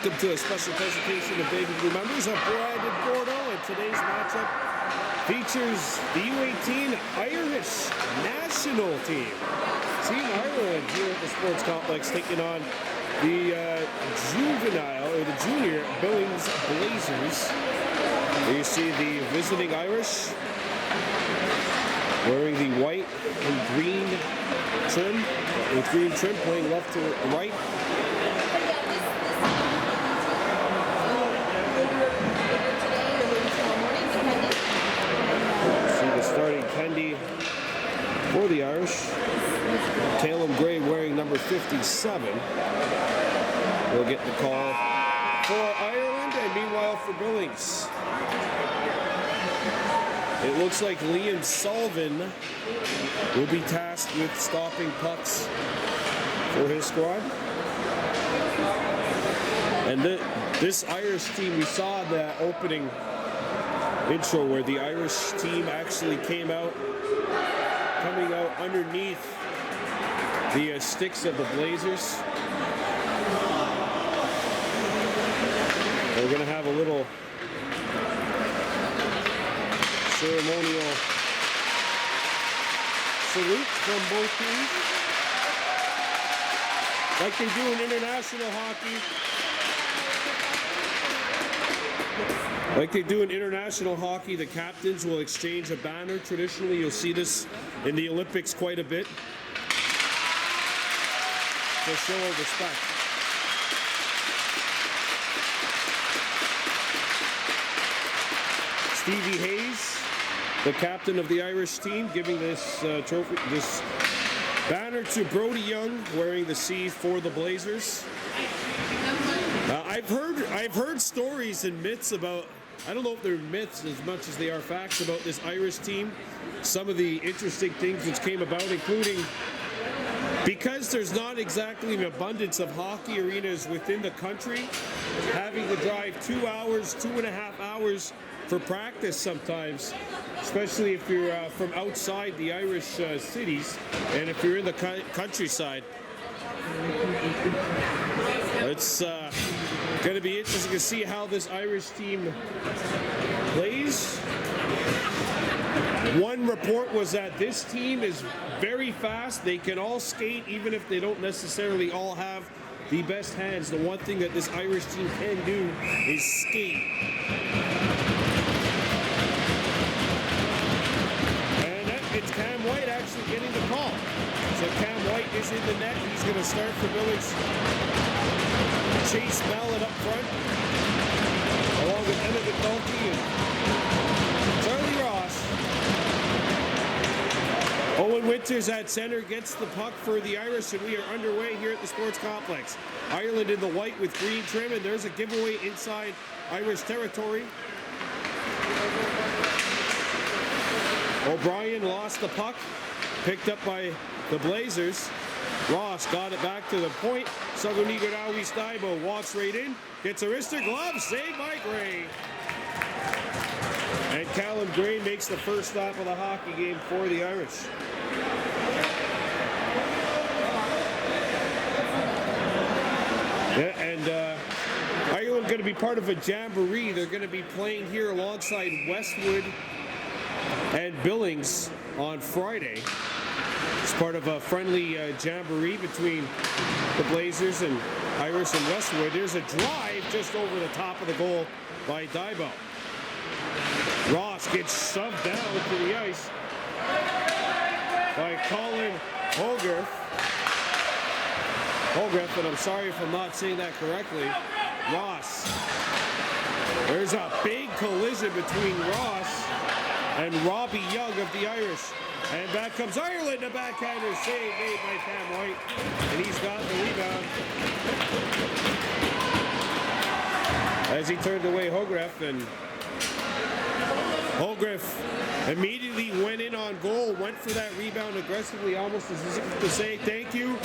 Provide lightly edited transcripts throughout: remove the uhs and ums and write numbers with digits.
Welcome to a special presentation of Baby Blue members of Brandon Bordeaux, and today's matchup features the U-18 Irish national team. Team Ireland here at the Sports Complex taking on the junior Billings Blazers. There you see the visiting Irish wearing the white and green trim, playing left to right. Starting Kendi for the Irish. Caleb Gray wearing number 57. We'll get the call for Ireland, and meanwhile for Billings, it looks like Liam Sullivan will be tasked with stopping pucks for his squad. And this Irish team, we saw the opening intro where the Irish team actually coming out underneath the sticks of the Blazers. We're going to have a little ceremonial salute from both teams, like they do in international hockey. Like they do in international hockey, the captains will exchange a banner. Traditionally, you'll see this in the Olympics quite a bit to show respect. Stevie Hayes, the captain of the Irish team, giving this this banner to Brody Young, wearing the C for the Blazers. I've heard stories and myths about, I don't know if they're myths as much as they are facts, about this Irish team. Some of the interesting things which came about, including because there's not exactly an abundance of hockey arenas within the country, having to drive 2 hours, 2.5 hours for practice sometimes, especially if you're from outside the Irish cities and if you're in the countryside. It's going to be interesting to see how this Irish team plays. One report was that this team is very fast. They can all skate, even if they don't necessarily all have the best hands. The one thing that this Irish team can do is skate. And it's Cam White actually getting the call. So Cam White is in the net. He's going to start for Billings. Chase Mallett up front, along with Emma McNulty and Charlie Ross. Owen Winters at center gets the puck for the Irish, and we are underway here at the Sports Complex. Ireland in the white with green trim, and there's a giveaway inside Irish territory. O'Brien lost the puck, picked up by the Blazers. Ross got it back to the point. Sagunigodawi Staibo walks right in, gets a wrister glove, saved by Gray. And Callum Gray makes the first stop of the hockey game for the Irish. Yeah, and Ireland going to be part of a jamboree. They're going to be playing here alongside Westwood and Billings on Friday. It's part of a friendly jamboree between the Blazers and Irish and Westwood. There's a drive just over the top of the goal by Daibo. Ross gets shoved down to the ice by Colin Holgriff, and I'm sorry if I'm not saying that correctly. Ross. There's a big collision between Ross and Robbie Young of the Irish. And back comes Ireland, a backhander save made by Cam White. And he's got the rebound. As he turned away Holgriff, and Holgriff immediately went in on goal, went for that rebound aggressively, almost as if to say, thank you.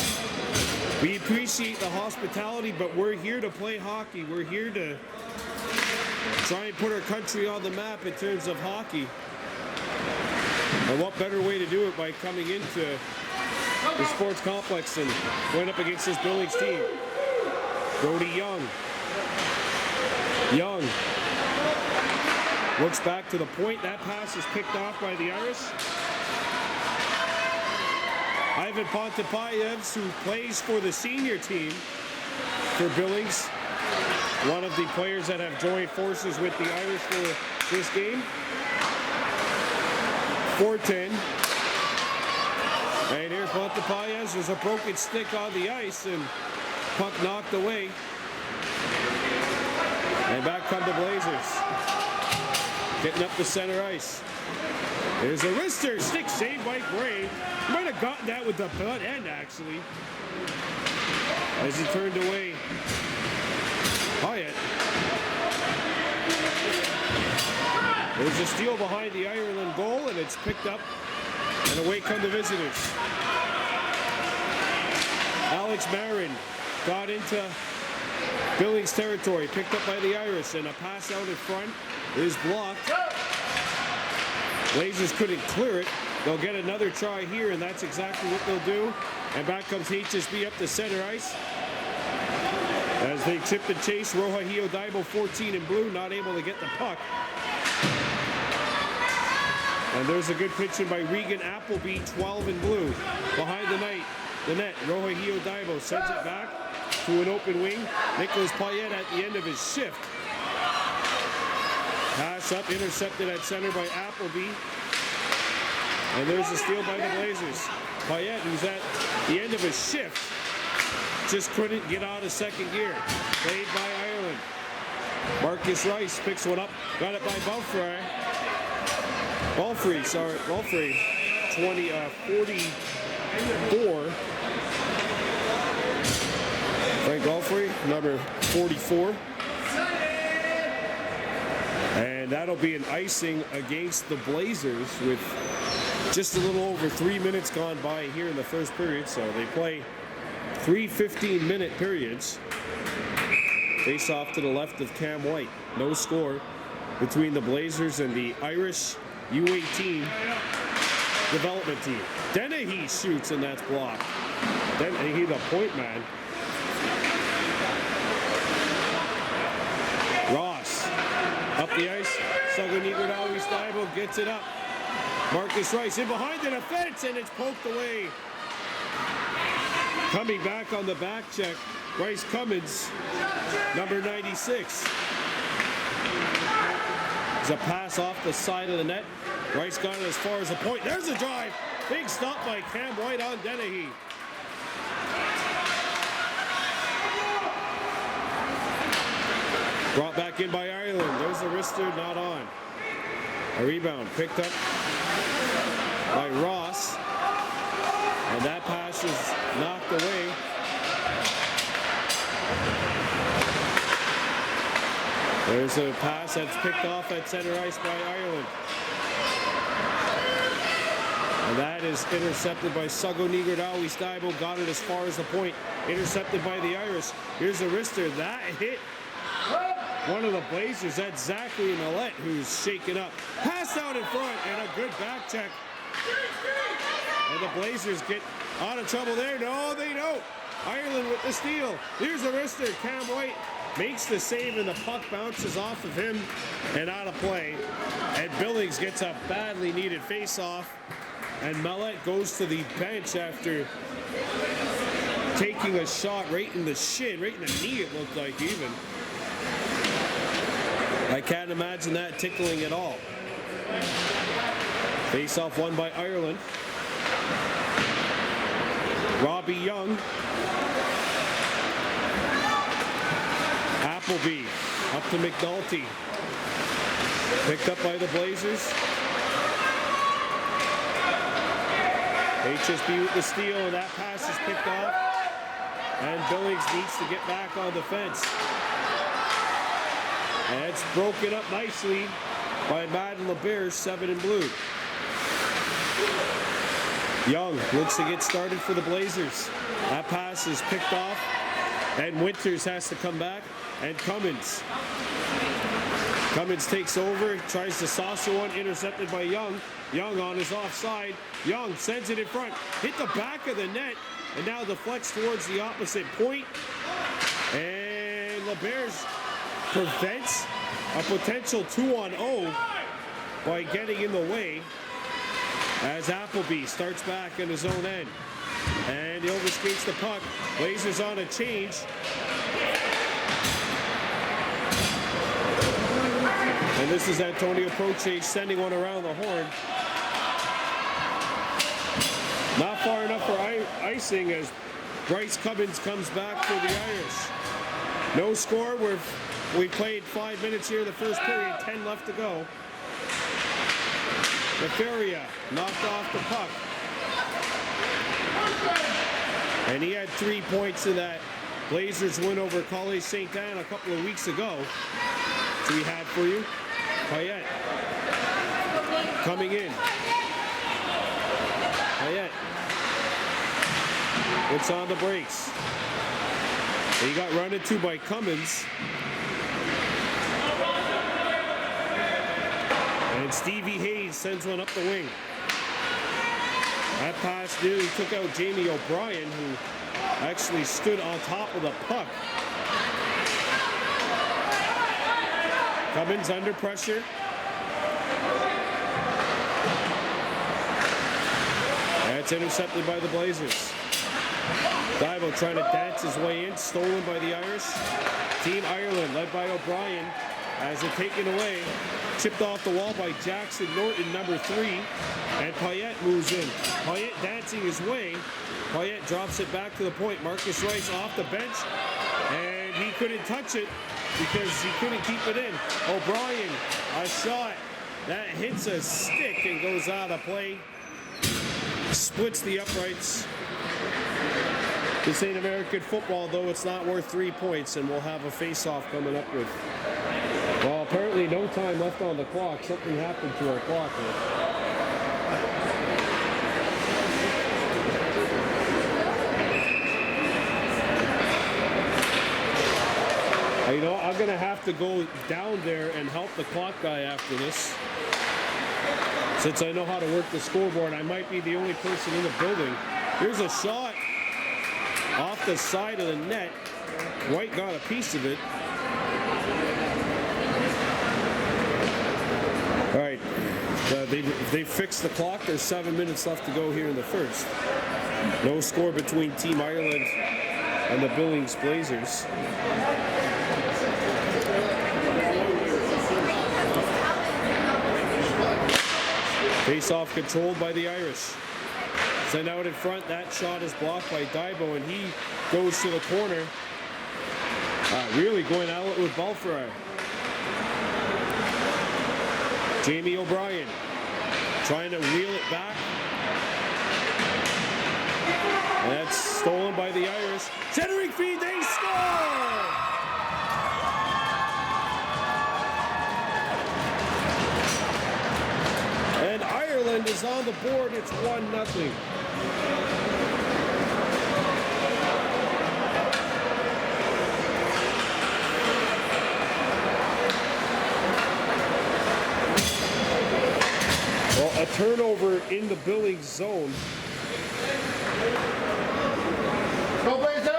We appreciate the hospitality, but we're here to play hockey. We're here to try and put our country on the map in terms of hockey. And what better way to do it by coming into the Sports Complex and going up against this Billings team. Brody Young Young looks back to the point. That pass is picked off by the Irish. Ivan Pontapayevs, who plays for the senior team for Billings, one of the players that have joined forces with the Irish for this game. 4-10. And here's Pontapayevs. There's a broken stick on the ice and puck knocked away. And back come the Blazers. Getting up the center ice. There's a wrister. Stick saved by Gray. Might have gotten that with the butt end, actually. As he turned away. Hyatt. There's a steal behind the Ireland goal, and it's picked up. And away come the visitors. Alex Marin got into Billings territory, picked up by the Irish, and a pass out in front is blocked. Blazers couldn't clear it. They'll get another try here, and that's exactly what they'll do. And back comes HSB up the center ice. As they chip and chase, Roja Daibo, 14 in blue, not able to get the puck. And there's a good pitch in by Regan Appleby, 12 in blue. Behind the net, Roja Daibo sends it back to an open wing. Nicholas Payette at the end of his shift. Pass up, intercepted at center by Appleby. And there's a steal by the Blazers. Payette, who's at the end of his shift, just couldn't get out of second gear. Played by Ireland. Marcus Rice picks one up, got it by Belfry. Belfry, 44. Frank Belfry, number 44. And that'll be an icing against the Blazers with just a little over 3 minutes gone by here in the first period. So they play 3 15-minute periods. Face off to the left of Cam White. No score between the Blazers and the Irish U-18 development team. Dennehy shoots, and that's blocked. Dennehy, the point man. Ross up the ice. Sagonigordawi Stuyvesant gets it up. Marcus Rice in behind the defense, and it's poked away. Coming back on the back check, Bryce Cummins, number 96. There's a pass off the side of the net. Rice got it as far as the point. There's a drive. Big stop by Cam White on Dennehy. Brought back in by Ireland. There's the wrister, not on. A rebound picked up by Ross. And that pass is knocked away. There's a pass that's picked off at center ice by Ireland. And that is intercepted by Sagonigordawi Stuyvesant. Got it as far as the point. Intercepted by the Irish. Here's a wrister. That hit one of the Blazers. That's Zachary Millette, who's shaken up. Pass out in front and a good back check. And the Blazers get out of trouble there. No, they don't. Ireland with the steal. Here's the wrister. Cam White makes the save, and the puck bounces off of him and out of play. And Billings gets a badly needed face-off. And Millette goes to the bench after taking a shot right in the shin, right in the knee, it looked like even. I can't imagine that tickling at all. Face-off won by Ireland. Robbie Young. Appleby up to McNulty. Picked up by the Blazers. HSB with the steal, and that pass is picked off. And Billings needs to get back on the fence. And it's broken up nicely by Madden LeBear, 7 in blue. Young looks to get started for the Blazers. That pass is picked off, and Winters has to come back, and Cummins. Cummins takes over, tries to saucer one, intercepted by Young. Young on his offside. Young sends it in front, hit the back of the net, and now deflects towards the opposite point. And the Bears prevents a potential 2-on-0 by getting in the way as Appleby starts back in his own end. And he overskates the puck. Blazers on a change. And this is Antonio Proce sending one around the horn. Not far enough for icing as Bryce Cummins comes back for the Irish. No score. We played 5 minutes here in the first period, 10 left to go. Nefaria knocked off the puck. And he had 3 points in that Blazers win over College St. Anne a couple of weeks ago. So we had for you. Payette coming in. Payette. It's on the brakes. He got run into by Cummins. And Stevie Hayes sends one up the wing. That pass nearly took out Jamie O'Brien, who actually stood on top of the puck. Cummins under pressure. That's intercepted by the Blazers. Divo trying to dance his way in, stolen by the Irish. Team Ireland, led by O'Brien, has it taken away. Chipped off the wall by Jackson Norton, number 3. And Payette moves in. Payette dancing his way. Payette drops it back to the point. Marcus Rice off the bench. And he couldn't touch it because he couldn't keep it in. O'Brien, a shot that hits a stick and goes out of play. Splits the uprights. This ain't American football, though. It's not worth 3 points, and we'll have a face-off coming up with. Well, apparently no time left on the clock. Something happened to our clock here. You know, I'm going to have to go down there and help the clock guy after this. Since I know how to work the scoreboard, I might be the only person in the building. Here's a shot off the side of the net. White got a piece of it. All right, they fixed the clock. There's 7 minutes left to go here in the first. No score between Team Ireland and the Billings Blazers. Face-off controlled by the Irish. Sent out in front. That shot is blocked by Divo, and he goes to the corner. Really going at it with Balfour. Jamie O'Brien trying to wheel it back. And that's stolen by the Irish. Centering feed, they score! And Ireland is on the board. It's 1-0. Well, a turnover in the Billings zone. Go Blazers!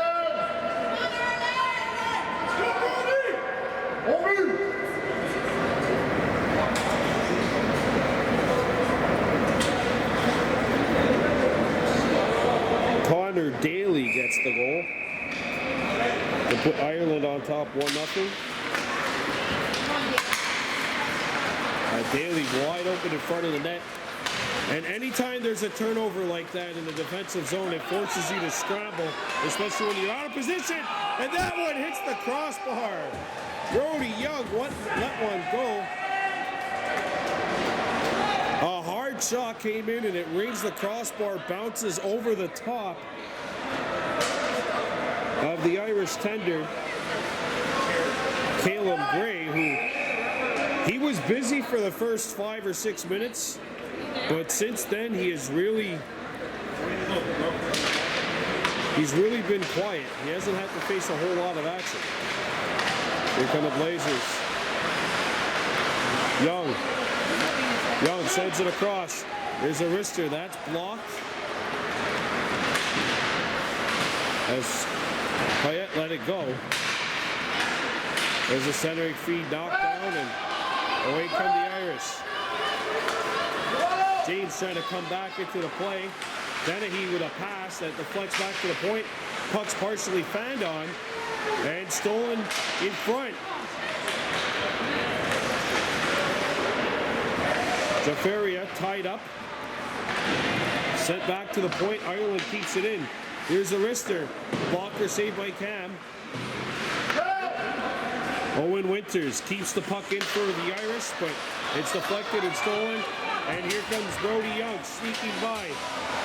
Connor Daly gets the goal to put Ireland on top 1-0. Daly wide open in front of the net. And anytime there's a turnover like that in the defensive zone, it forces you to scramble, especially when you're out of position. And that one hits the crossbar. Brody Young let one go. A hard shot came in and it rings the crossbar, bounces over the top of the Irish tender, Caleb Gray, who he was busy for the first 5 or 6 minutes, but since then he's really been quiet. He hasn't had to face a whole lot of action. Here come the Blazers. Young sends it across. There's a wrister. That's blocked. As Payette let it go. There's a centering feed knocked down, and away come the Irish. James trying to come back into the play. Dennehy with a pass that deflects back to the point. Puck's partially fanned on and stolen in front. Jafaria tied up. Sent back to the point. Ireland keeps it in. Here's the wrister. Blocker saved by Cam. Owen Winters keeps the puck in for the Irish, but it's deflected and stolen. And here comes Brody Young sneaking by.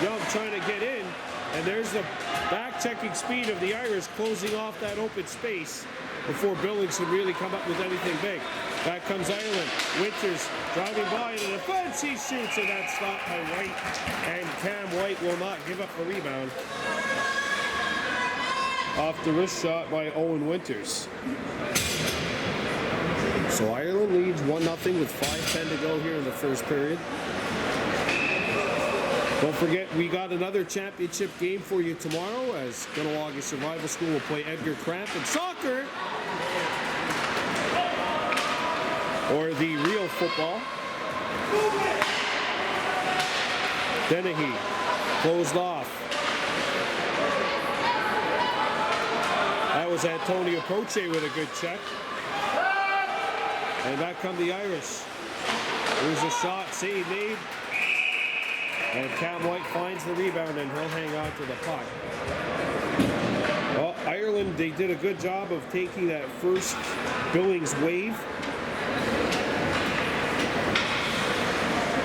Young trying to get in. And there's the back-checking speed of the Irish closing off that open space before Billings could really come up with anything big. Back comes Ireland. Winters driving by in the defense. He shoots, and that's stopped by White. And Cam White will not give up a rebound. Off the wrist shot by Owen Winters. So Ireland leads 1-0 with 5:10 to go here in the first period. Don't forget, we got another championship game for you tomorrow as Gunawaga Survival School will play Edgar Cramp in soccer. Or the real football. Dennehy closed off. That was Antonio Proche with a good check. And back come the Irish. There's a shot, save made. And Cam White finds the rebound and he'll hang on to the puck. Well, Ireland, they did a good job of taking that first Billings wave.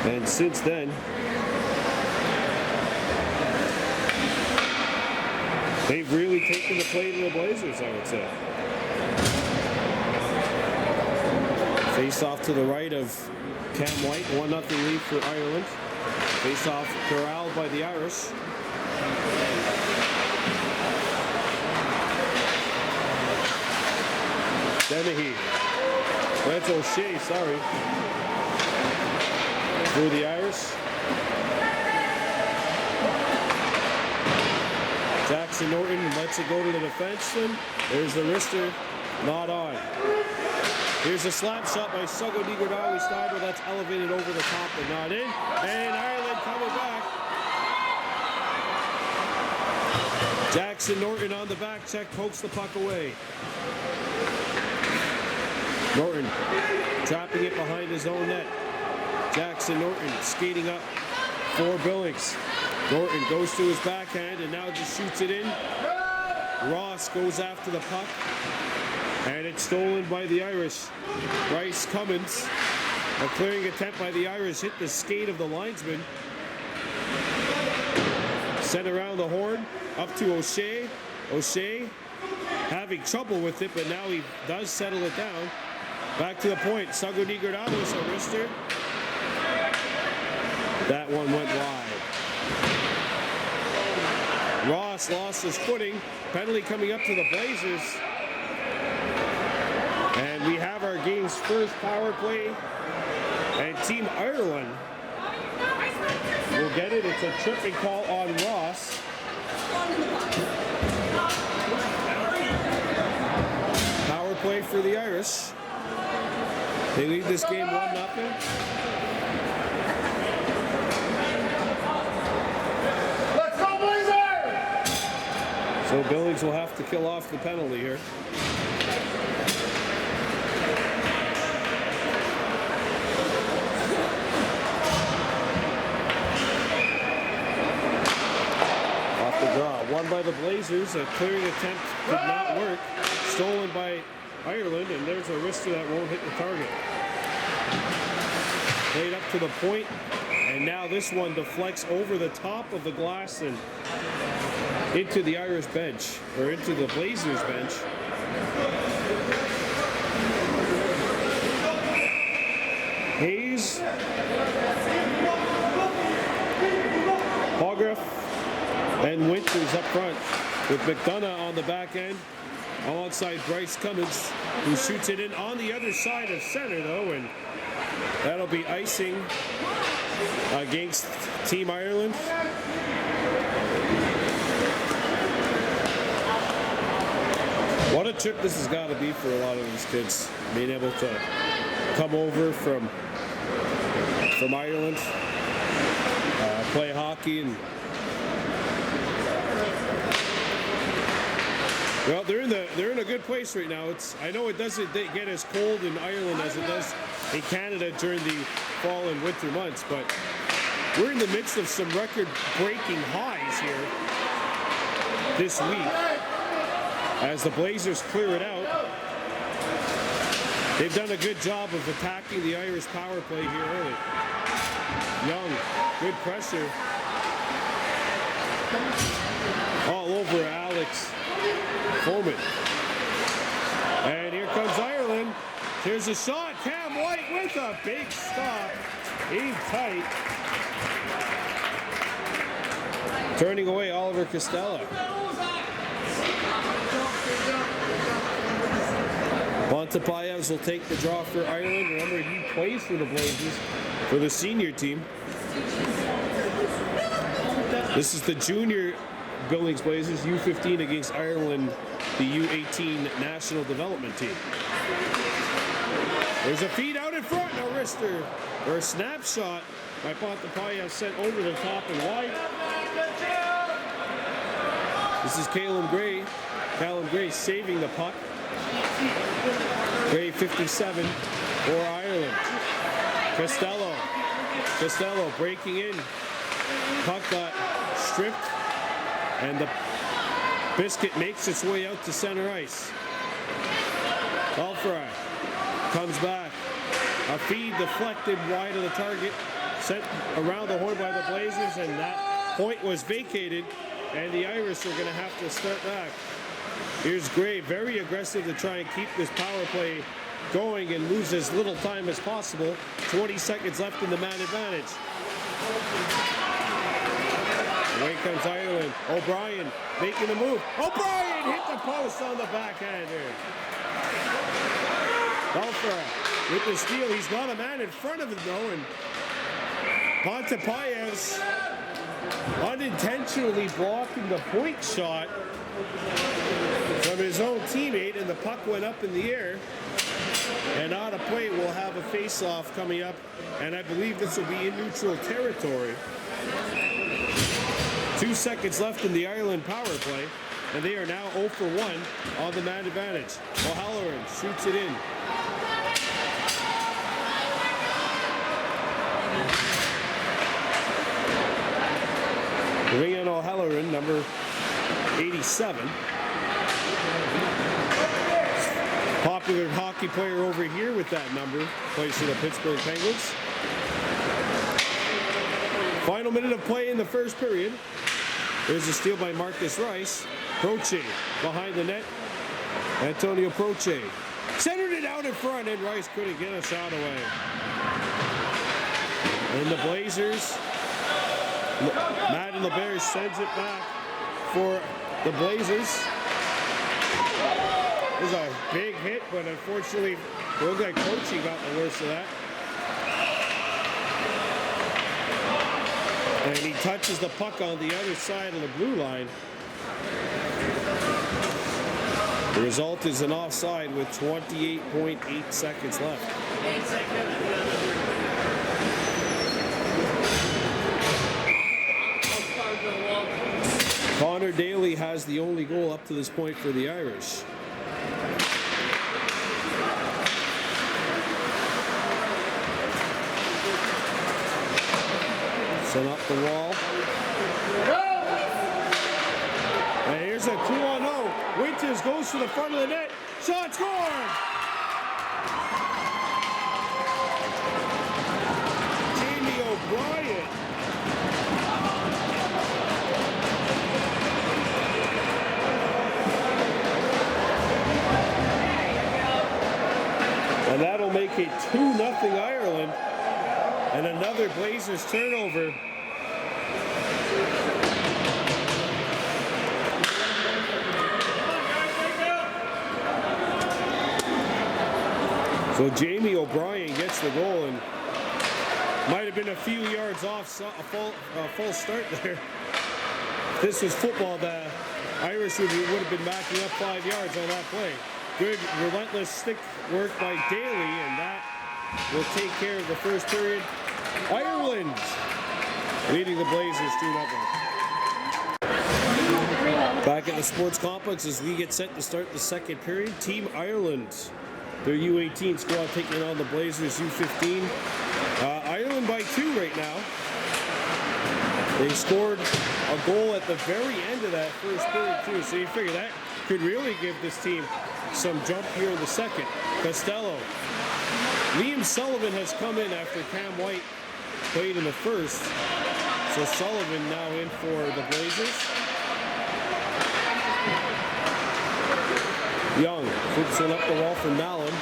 And since then, they've really taken the play to the Blazers, I would say. Face off to the right of Cam White, 1-0 lead for Ireland. Face off corralled by the Irish. Dennehy. That's O'Shea, sorry. For the Irish. Jackson Norton lets it go to the defenseman. There's the wrister, not on. Here's a slap shot by Sugo Nigodawi Sniper that's elevated over the top but not in. And Ireland coming back. Jackson Norton on the back check, pokes the puck away. Norton trapping it behind his own net. Jackson Norton skating up for Billings. Norton goes to his backhand and now just shoots it in. Ross goes after the puck. And it's stolen by the Irish. Bryce Cummins. A clearing attempt by the Irish hit the skate of the linesman. Sent around the horn. Up to O'Shea. O'Shea having trouble with it, but now he does settle it down. Back to the point. Sugo Nigodawi's a wrister. That one went wide. Ross lost his footing. Penalty coming up to the Blazers. And we have our game's first power play. And Team Ireland will get it. It's a tripping call on Ross. Power play for the Irish. They lead this game 1-0. Let's go, Blazers! So Billings will have to kill off the penalty here. Off the draw. Won by the Blazers. A clearing attempt did not work. Stolen by Ireland, and there's a wrister that won't hit the target. Played up to the point, and now this one deflects over the top of the glass and into the Irish bench, or into the Blazers bench. Hayes, Hogreff, and Winters up front, with McDonough on the back end, alongside Bryce Cummins, who shoots it in on the other side of center, though, and that'll be icing against Team Ireland. What a trip this has got to be for a lot of these kids, being able to come over from Ireland, play hockey, and well, they're in a good place right now. I know it doesn't get as cold in Ireland as it does in Canada during the fall and winter months, but we're in the midst of some record-breaking highs here this week as the Blazers clear it out. They've done a good job of attacking the Irish power play here early. Young, good pressure. All over Alex Foreman. And here comes Ireland. Here's a shot. Cam White with a big stop. In tight. Turning away Oliver Costello. Montepayez will take the draw for Ireland. Remember, he plays for the Blazers for the senior team. This is the junior Billings Blazers, U-15 against Ireland, the U-18 national development team. There's a feed out in front, a wrister, or a snapshot by Montepayez sent over the top and wide. This is Callum Gray. Callum Gray saving the puck. Gray 57 for Ireland. Costello breaking in. Puck got stripped, and the biscuit makes its way out to center ice. Belfry comes back. A feed deflected wide of the target, sent around the horn by the Blazers, and that point was vacated, and the Irish are going to have to start back. Here's Gray, very aggressive to try and keep this power play going and lose as little time as possible. 20 seconds left in the man advantage. Away comes Ireland. O'Brien making the move. O'Brien hit the post on the backhander. Belfra with the steal. He's got a man in front of him though, and Montepayez unintentionally blocking the point shot from his own teammate, and the puck went up in the air. And out of play, we'll have a face-off coming up, and I believe this will be in neutral territory. 2 seconds left in the Ireland power play, and they are now 0 for 1 on the man advantage. O'Halloran shoots it in. Bring in O'Halloran, number 87. Popular hockey player over here with that number, plays for the Pittsburgh Penguins. Final minute of play in the first period. There's a steal by Marcus Rice. Proche behind the net. Antonio Proche centered it out in front, and Rice couldn't get a shot away. And the Blazers, Madden LeBear sends it back for the Blazers. It was a big hit, but unfortunately, it looked like Proche got the worst of that. And he touches the puck on the other side of the blue line. The result is an offside with 28.8 seconds left. Connor Daly has the only goal up to this point for the Irish. Sent up the wall. And here's a 2-on-0. Winters goes to the front of the net. Shot scored! Jamie O'Brien. And that'll make it 2-0 Ireland. And another Blazers turnover. So Jamie O'Brien gets the goal, and might have been a few yards off a false start there. This was football. Irish would have been backing up 5 yards on that play. Good relentless stick work by Daly, and that will take care of the first period. Ireland leading the Blazers 2-0. Back at the sports complex as we get set to start the second period. Team Ireland, their U-18 squad taking on the Blazers U-15. Ireland by 2 right now. They scored a goal at the very end of that first period too, so you figure that could really give this team some jump here in the second. Costello. Liam Sullivan has come in after Cam White played in the first, so Sullivan now in for the Blazers. Young flips one up the wall for Mallon.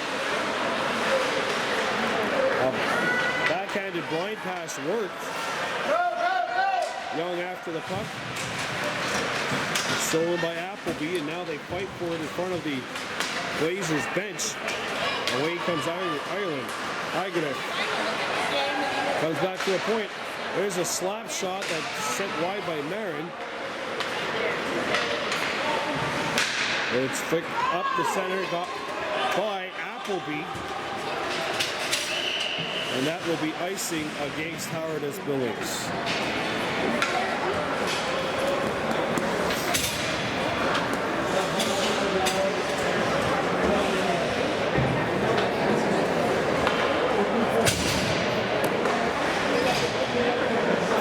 Backhanded blind pass worked. Young after the puck. Stolen by Appleby, and now they fight for it in front of the Blazers bench. Away comes Ireland. Igonev comes back to a point. There's a slap shot that's sent wide by Marin. It's flicked up the center, got by Appleby. And that will be icing against Howard as Billings.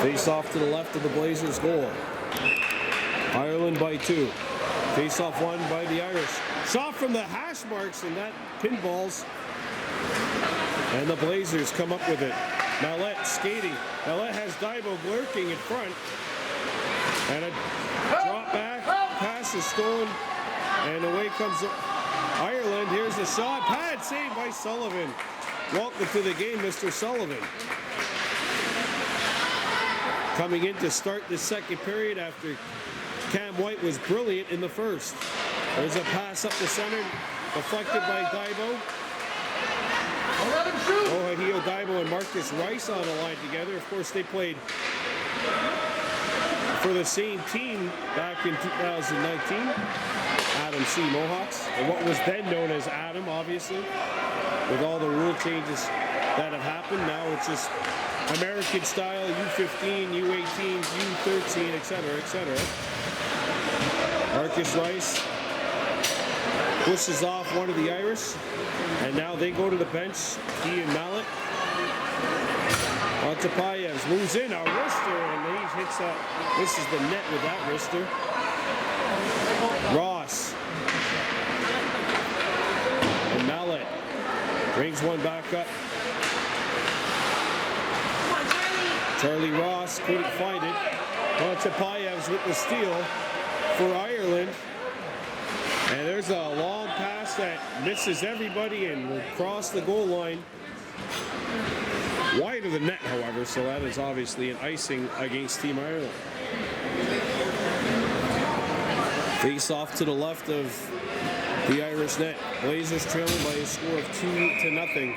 Face off to the left of the Blazers' goal. Ireland by 2. Face off won by the Irish. Shot from the hash marks, and that pinballs. And the Blazers come up with it. Mallette skating. Mallette has Dybo lurking in front. And a drop back. Pass is stolen. And away comes Ireland. Here's the shot. Pad saved by Sullivan. Welcome to the game, Mr. Sullivan. Coming in to start the second period after Cam White was brilliant in the first. There's a pass up the center, deflected by Dybo. Ohio Dybo and Marcus Rice on the line together. Of course, they played for the same team back in 2019. Adam C. Mohawks, and what was then known as Adam, obviously. With all the rule changes that have happened, now it's just American style, U-15, U-18, U-13, etc., etc. Marcus Rice pushes off one of the Irish, and now they go to the bench. He and Mallett. Antapayevs moves in, a wrister, and he hits that. This is the net with that wrister. Ross. And Mallett brings one back up. Charlie Ross couldn't find it. Antapayevs with the steal for Ireland. And there's a long pass that misses everybody and will cross the goal line. Wide of the net, however, so that is obviously an icing against Team Ireland. Face off to the left of the Irish net. Blazers trailing by a score of 2-0.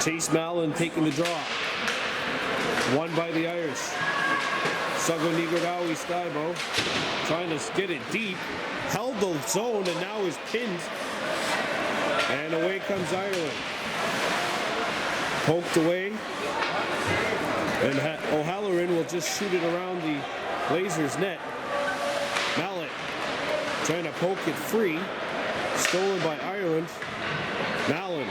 Chase Mallon taking the draw. Won by the Irish. Sagonigodawi Skybo trying to get it deep. Held the zone and now is pinned. And away comes Ireland. Poked away. And O'Halloran will just shoot it around the Blazers net. Mallett trying to poke it free. Stolen by Ireland. Mallon.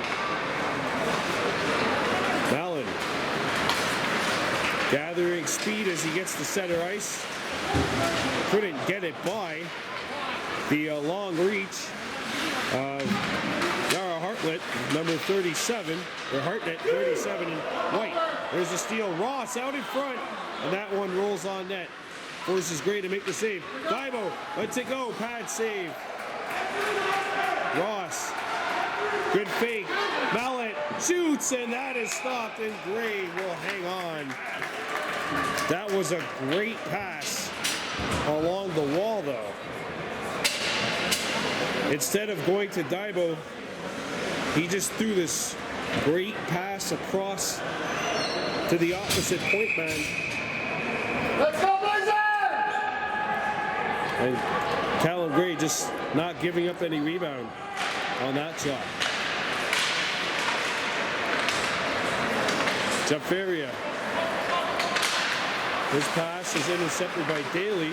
Gathering speed as he gets to center ice. Couldn't get it by the long reach of Yara Hartlett, number 37, or Hartnett, 37, and White. There's a steal. Ross out in front, and that one rolls on net. Forces Gray to make the save. Dybo lets it go. Pad save. Ross. Good fake. Mallett shoots, and that is stopped, and Gray will hang on. That was a great pass along the wall, though. Instead of going to Dybo, he just threw this great pass across to the opposite point man. Let's go, Blazers! And Callum Gray just not giving up any rebound on that shot. Jafaria. His pass is intercepted by Daly.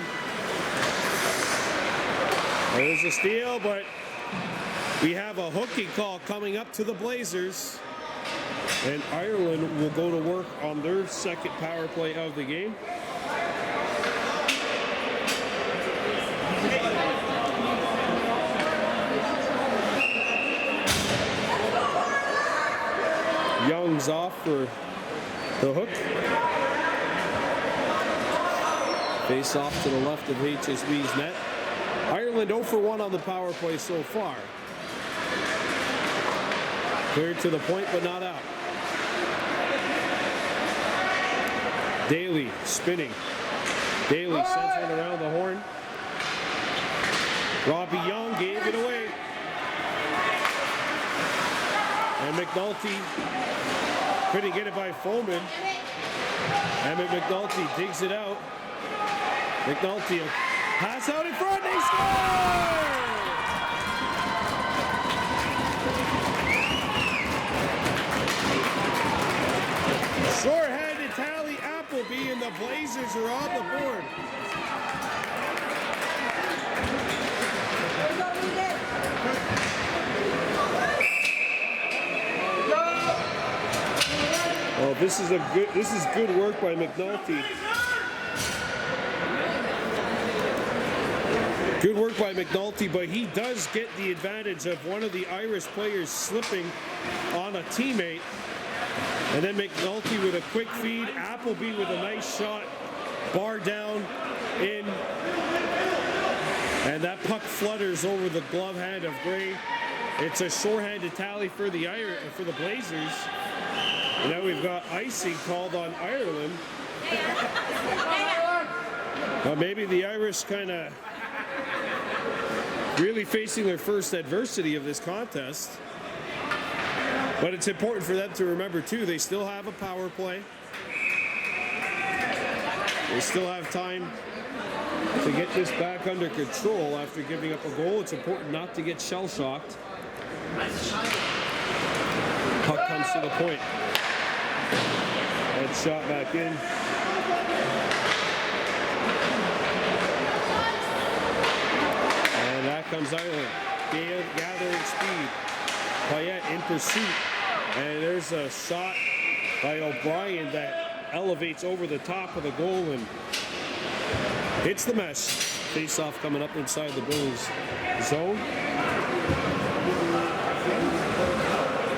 There's a steal, but we have a hooking call coming up to the Blazers. And Ireland will go to work on their second power play of the game. Young's off for the hook. Face off to the left of HSB's net. Ireland 0 for 1 on the power play so far. Cleared to the point, but not out. Daly spinning. Daly sends one around the horn. Robbie Young gave it away. And McNulty couldn't get it by Foreman. Emmett McNulty digs it out. McNulty, pass out in front, they score! Short-handed tally, Appleby, and the Blazers are on the board. Well, this is good work by McNulty. Good work by McNulty, but he does get the advantage of one of the Irish players slipping on a teammate. And then McNulty with a quick feed. Appleby with a nice shot. Bar down, in. And that puck flutters over the glove hand of Gray. It's a short-handed tally for the Blazers. And now we've got icing called on Ireland. Well, maybe the Irish kind of really facing their first adversity of this contest. But it's important for them to remember, too, they still have a power play. They still have time to get this back under control after giving up a goal. It's important not to get shell-shocked. Puck comes to the point. And shot back in. And that comes Ireland. Gathering speed. Payette in pursuit. And there's a shot by O'Brien that elevates over the top of the goal and hits the mesh. Face-off coming up inside the Billings zone.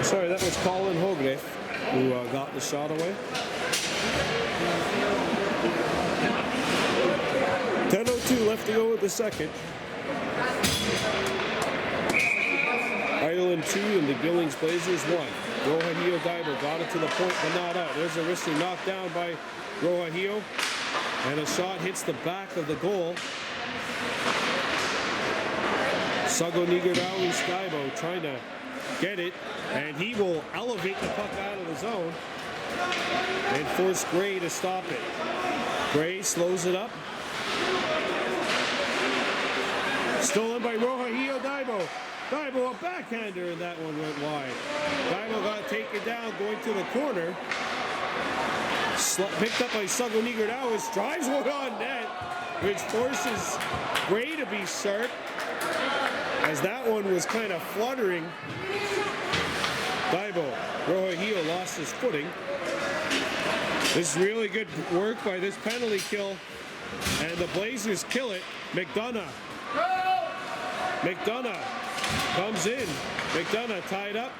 Sorry, that was Colin Hogreff who got the shot away. 10:02 left to go with the second. Ireland 2 and the Billings Blazers 1. Rohahio Diber got it to the point, but not out. There's a wrister knocked down by Rohahio. And a shot hits the back of the goal. Sago Nigarawi Skybo trying to get it, and he will elevate the puck out of the zone and force Gray to stop it. Gray slows it up. Stolen by Rohahio Daibo. Daibo a backhander, and that one went wide. Daibo got taken down going to the corner. Picked up by Sago Nigarawi, drives one on net, which forces Gray to be sharp, as that one was kind of fluttering. Daibo, Rohahio lost his footing. This is really good work by this penalty kill, and the Blazers kill it. McDonough comes in. McDonough tied up,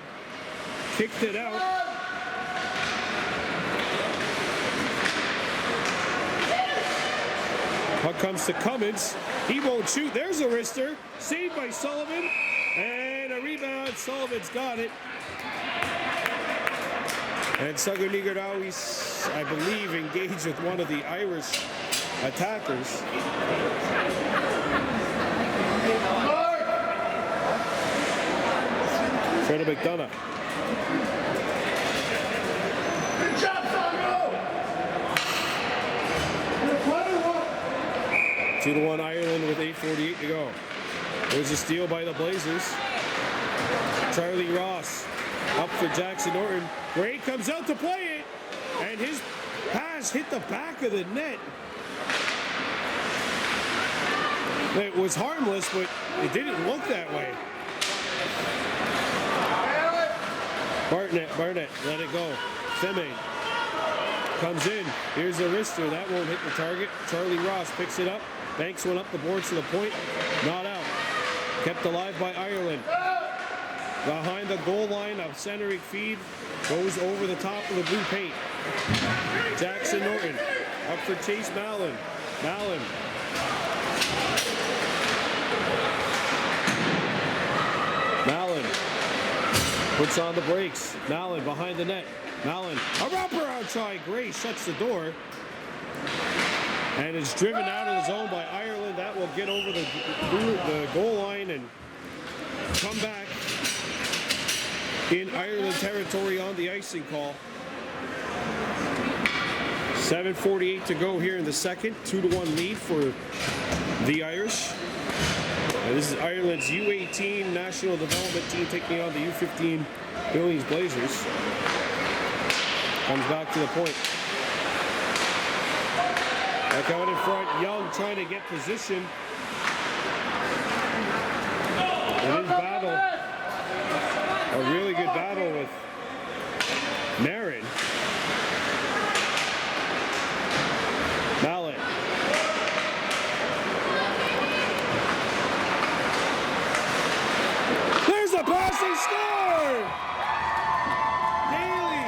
kicked it out. Puck comes to Cummins. He won't shoot. There's a wrister. Saved by Sullivan. And a rebound. Sullivan's got it. And Sago Nigarawi, I believe, engaged with one of the Irish attackers. Fred McDonough. Good job, Sago! 2-1 Ireland with 8:48 to go. There's a steal by the Blazers. Charlie Ross up for Jackson Norton. Gray comes out to play it, and his pass hit the back of the net. It was harmless, but it didn't look that way. Barnett, let it go. Feme comes in. Here's a wrister. That won't hit the target. Charlie Ross picks it up. Banks one up the boards to the point. Not out. Kept alive by Ireland. Behind the goal line, a centering feed goes over the top of the blue paint. Jackson Norton up for Chase Mallon. Mallon puts on the brakes. Mallon behind the net. Mallon, a wraparound try. Gray shuts the door. And it's driven out of the zone by Ireland. That will get over the goal line and come back in Ireland territory on the icing call. 7:48 to go here in the second. 2-1 lead for the Irish. And this is Ireland's U-18 national development team taking on the U-15 Billings Blazers. Comes back to the point. Back out in front, Young trying to get position. In his battle, a really good battle with Marin. Mallet. There's a passing score! Daly.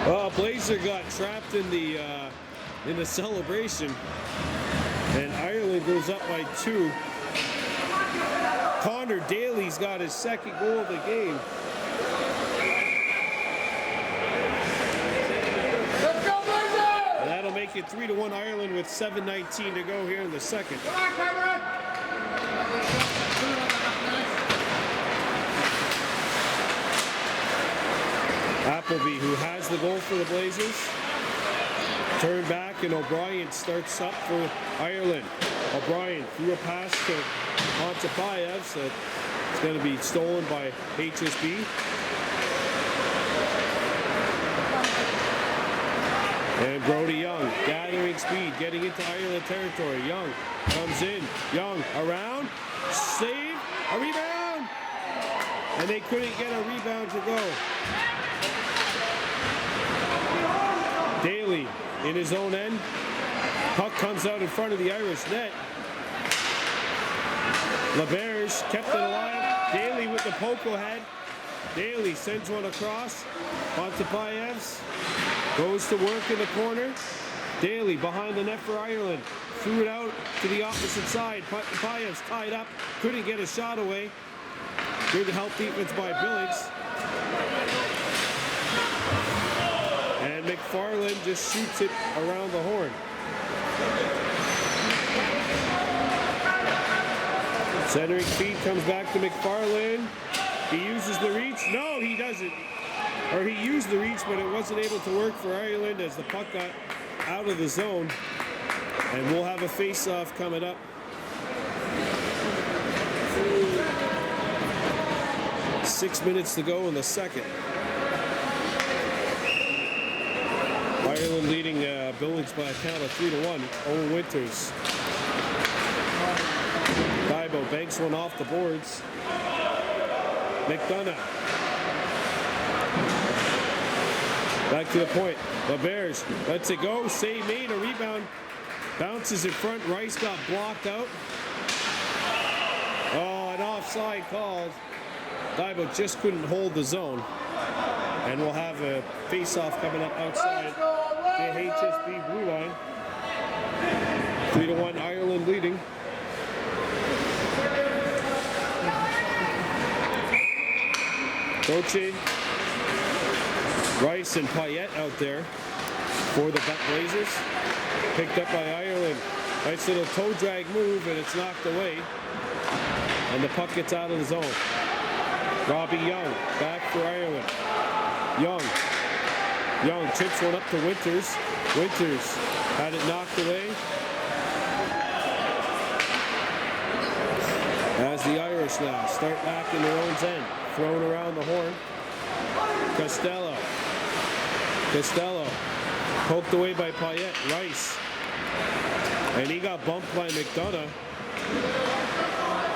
Well, Blazer got trapped in the celebration, and Ireland goes up by 2. Connor Daly's got his second goal of the game. Let's go, Blazers! And that'll make it 3-1 Ireland with 7:19 to go here in the second. Come on, Cameron! Appleby, who has the goal for the Blazers, turned back, and O'Brien starts up for Ireland. O'Brien threw a pass to Montepayev, so it's going to be stolen by HSB. And Brody Young gathering speed, getting into Ireland territory. Young comes in. Young around, save, a rebound, and they couldn't get a rebound to go. Daly in his own end. Puck comes out in front of the Irish net. LeBerge kept it alive. Daly with the poke head. Daly sends one across. Montepayev's goes to work in the corner. Daly behind the net for Ireland. Threw it out to the opposite side. Montepayev's tied up. Couldn't get a shot away. Good help defense by Billings. And McFarland just shoots it around the horn. Centering feed comes back to McFarland. He uses the reach. No, he doesn't. Or he used the reach, but it wasn't able to work for Ireland as the puck got out of the zone. And we'll have a face-off coming up. Six minutes to go in the second. Ireland leading Billings by a count of 3-1. Owen Winters. Thibault banks one off the boards. McDonough. Back to the point. LeBerge lets it go. Save made. A rebound. Bounces in front. Rice got blocked out. Oh, an offside called. Thibault just couldn't hold the zone. And we'll have a face-off coming up outside the HSB blue line. 3-1 Ireland leading. Doce, Rice, and Payette out there for the Blazers. Picked up by Ireland. Nice little toe drag move, and it's knocked away. And the puck gets out of the zone. Robbie Young back for Ireland. Young Young chips one up to Winters. Winters had it knocked away. As the Irish now start back in their own end. Thrown around the horn. Costello. Costello. Poked away by Payette. Rice. And he got bumped by McDonough.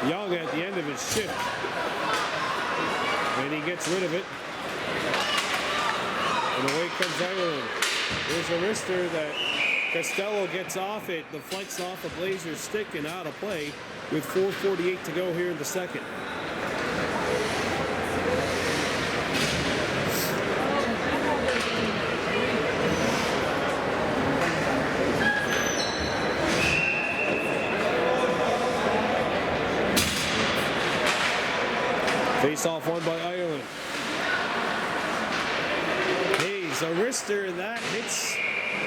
Young at the end of his shift. And he gets rid of it. And away comes Ireland. There's a wrister that Costello gets off it. Deflects off a Blazers stick and out of play with 4:48 to go here in the second. Face off won by Ireland. Hayes, a wrister, and that hits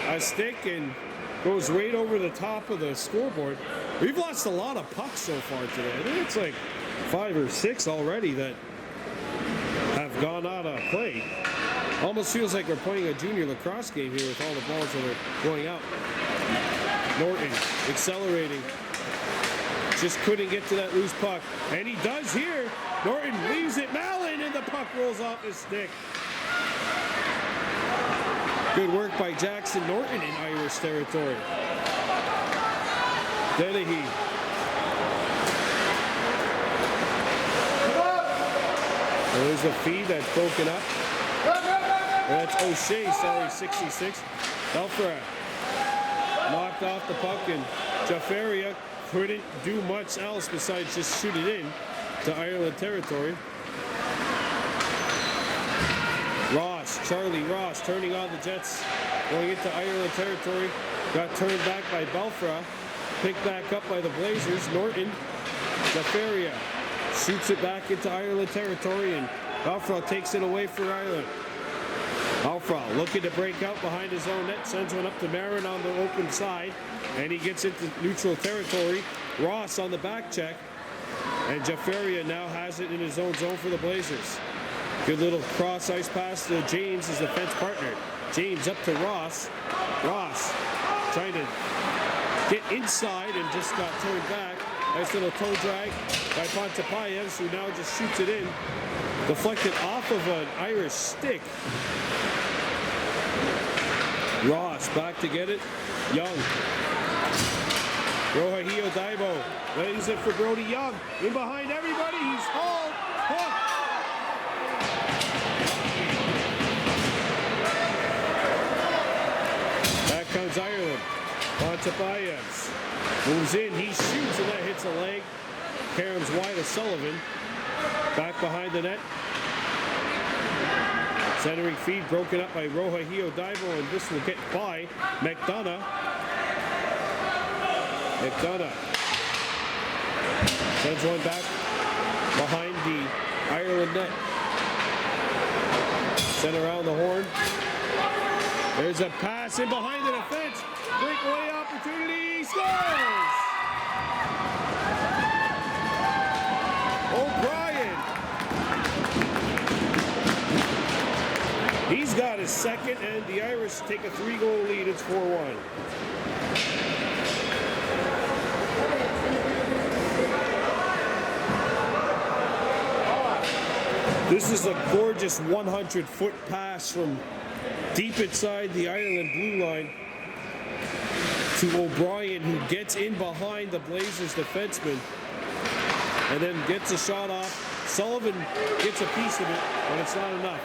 a stick and goes right over the top of the scoreboard. We've lost a lot of pucks so far today. I think it's like 5 or 6 already that have gone out of play. Almost feels like we're playing a junior lacrosse game here with all the balls that are going out. Norton accelerating. Just couldn't get to that loose puck. And he does here. Norton leaves it. Mallon, and the puck rolls off his stick. Good work by Jackson Norton in Irish territory. Dennehy. There's a feed that's broken up. That's O'Shea, sorry, 66. Belfra knocked off the puck, and Jaffaria couldn't do much else besides just shoot it in to Ireland territory. Ross, Charlie Ross, turning on the Jets, going into Ireland territory. Got turned back by Belfra. Picked back up by the Blazers. Norton, Jaffaria shoots it back into Ireland territory, and Belfra takes it away for Ireland. Belfra looking to break out behind his own net, sends one up to Marin on the open side, and he gets into neutral territory. Ross on the back check, and Jaffaria now has it in his own zone for the Blazers. Good little cross ice pass to James, his defense partner. James up to Ross. Ross trying to get inside and just got turned back. Nice little toe drag by Pontapayevs, who now just shoots it in. Deflected off of an Irish stick. Ross back to get it. Young. Rohahio Daibo lays it for Brody Young. In behind everybody. He's hauled. Hooked. Back comes Ireland. Pontapayevs moves in. He shoots, and that hits a leg. Karam's wide of Sullivan. Back behind the net. Centering feed broken up by Rohahio Daibo, and this will get by McDonough. McDonough sends one back behind the Ireland net. Sent around the horn. There's a pass in behind the defense. Breakaway opportunity. Scores! O'Brien. He's got his second, and the Irish take a 3-goal lead. It's 4-1. This is a gorgeous 100-foot pass from deep inside the Ireland blue line to O'Brien, who gets in behind the Blazers defenseman and then gets a shot off. Sullivan gets a piece of it, but it's not enough.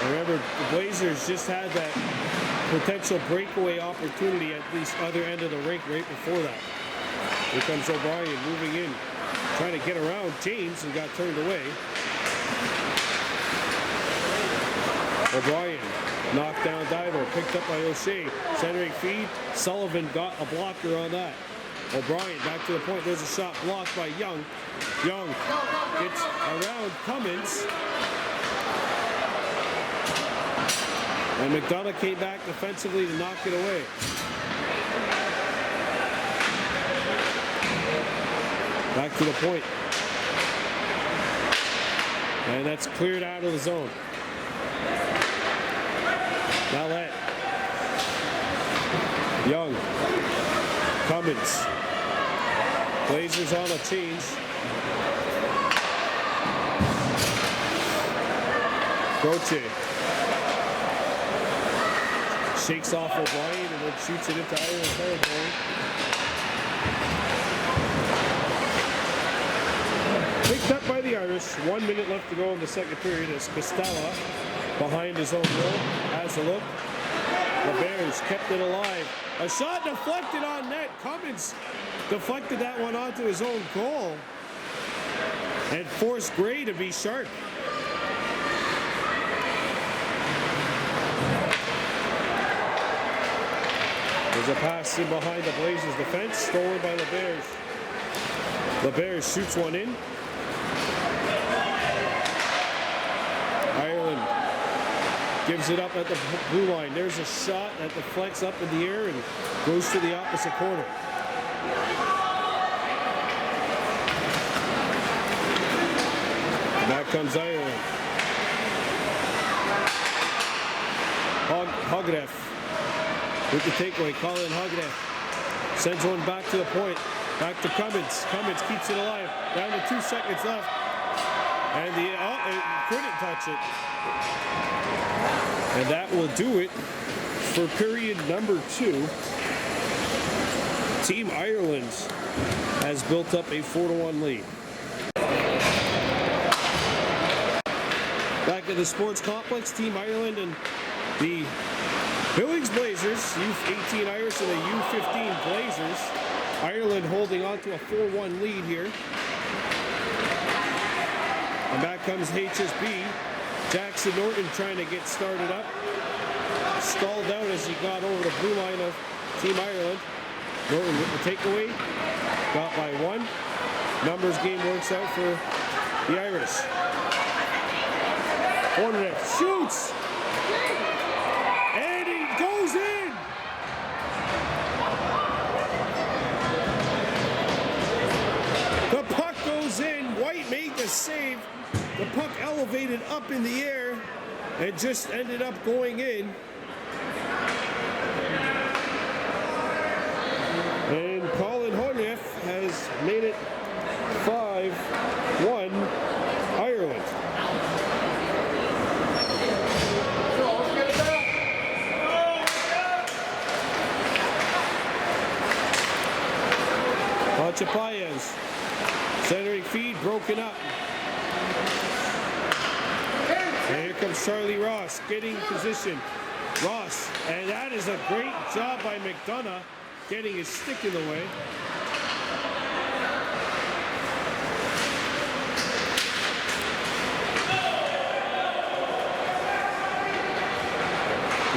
Remember, the Blazers just had that potential breakaway opportunity at the other end of the rink right before that. Here comes O'Brien moving in, trying to get around James, and got turned away. O'Brien knocked down Diver, picked up by O'Shea. Centering feed, Sullivan got a blocker on that. O'Brien back to the point. There's a shot blocked by Young. Young gets around Cummins. And McDonough came back defensively to knock it away. Back to the point. And that's cleared out of the zone. Young. Cummins. Blazers on a change. Croce. Shakes off O'Brien and then shoots it into Ireland territory. Picked up by the Irish. 1 minute left to go in the second period as Costella, behind his own goal, has a look. The Bears kept it alive. A shot deflected on net. Cummins deflected that one onto his own goal and forced Gray to be sharp. There's a pass in behind the Blazers defense, stolen by the Bears. The Bears shoots one in. Ireland gives it up at the blue line. There's a shot that deflects up in the air and goes to the opposite corner. Back comes Ireland. Hogreff with the takeaway. Colin Hogreff sends one back to the point. Back to Cummins. Cummins keeps it alive. Down to 2 seconds left. And it couldn't touch it. And that will do it for period number 2. Team Ireland has built up a 4-1 lead. Back at the sports complex, Team Ireland and the Billings Blazers, U-18 Irish and the U-15 Blazers. Ireland holding on to a 4-1 lead here. And back comes HSB. Jackson Norton trying to get started up. Stalled out as he got over the blue line of Team Ireland. Norton with the takeaway. Got by 1. Numbers game works out for the Irish. Hornet shoots! And he goes in! The puck goes in. White made the save. The puck elevated up in the air and just ended up going in. And Colin Horneff has made it 5-1 Ireland. Chapayas, centering feed broken up. And here comes Charlie Ross getting position. Ross, and that is a great job by McDonough getting his stick in the way.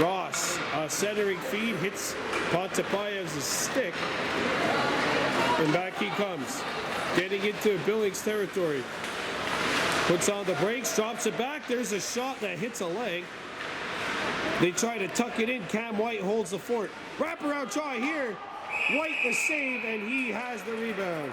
Ross, a centering feed, hits Pontapayev's stick. And back he comes, getting into Billings territory. Puts on the brakes, drops it back. There's a shot that hits a leg. They try to tuck it in. Cam White holds the fort. Wraparound try here. White the save, and he has the rebound.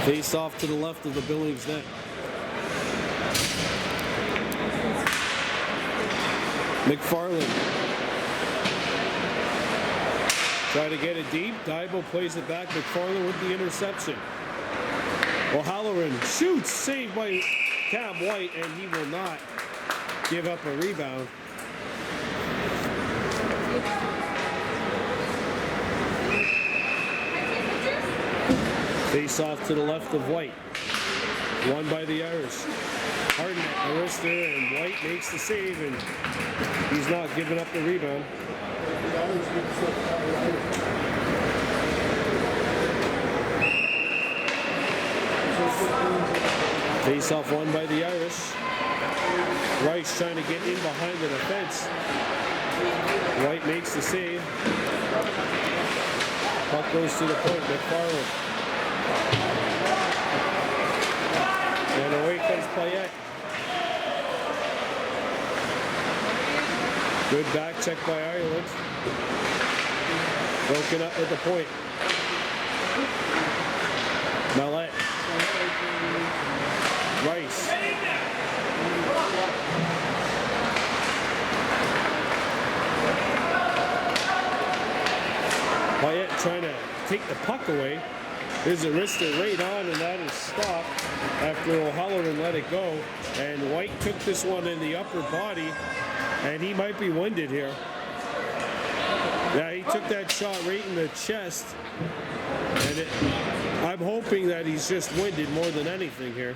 Face off to the left of the Billings net. McFarland. Try to get it deep. Daibo plays it back. McFarland with the interception. O'Halloran shoots. Saved by Cam White, and he will not give up a rebound. Face off to the left of White. Won by the Irish. Harden at the wrist there, and White makes the save, and he's not giving up the rebound. Face off won by the Irish. Rice trying to get in behind the defense. White makes the save. Puck goes to the point. McFarland. And away comes Payette. Good back check by Ireland. Broken up at the point. Mallet. Rice. Payette trying to take the puck away. There's a wrister right on, and that is stopped after O'Halloran let it go. And White took this one in the upper body, and he might be winded here. Yeah, he took that shot right in the chest, and I'm hoping that he's just winded more than anything here.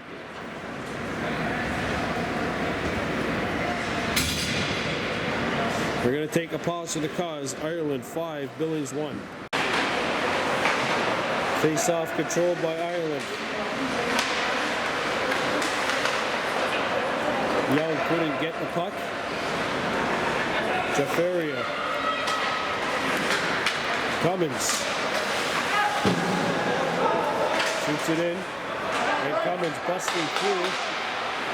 We're going to take a pause for the cause. Ireland 5, Billings 1. Face-off controlled by Ireland. Young couldn't get the puck. Jaffaria. Cummins. Shoots it in. And Cummins busting through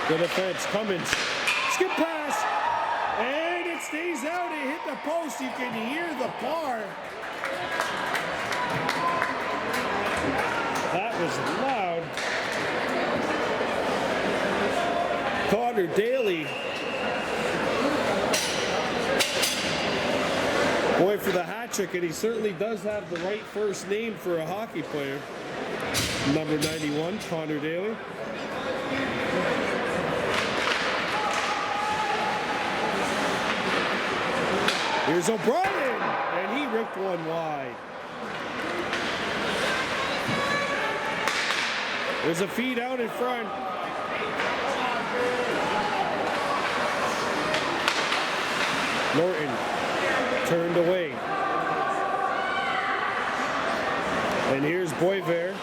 the defense. Cummins. Skip pass. And it stays out. It hit the post. You can hear the bar. That was loud. Connor Daly. Boy for the hat trick, and he certainly does have the right first name for a hockey player. Number 91, Connor Daly. Here's O'Brien, and he ripped one wide. There's a feed out in front. Norton turned away. And here's Boisvert.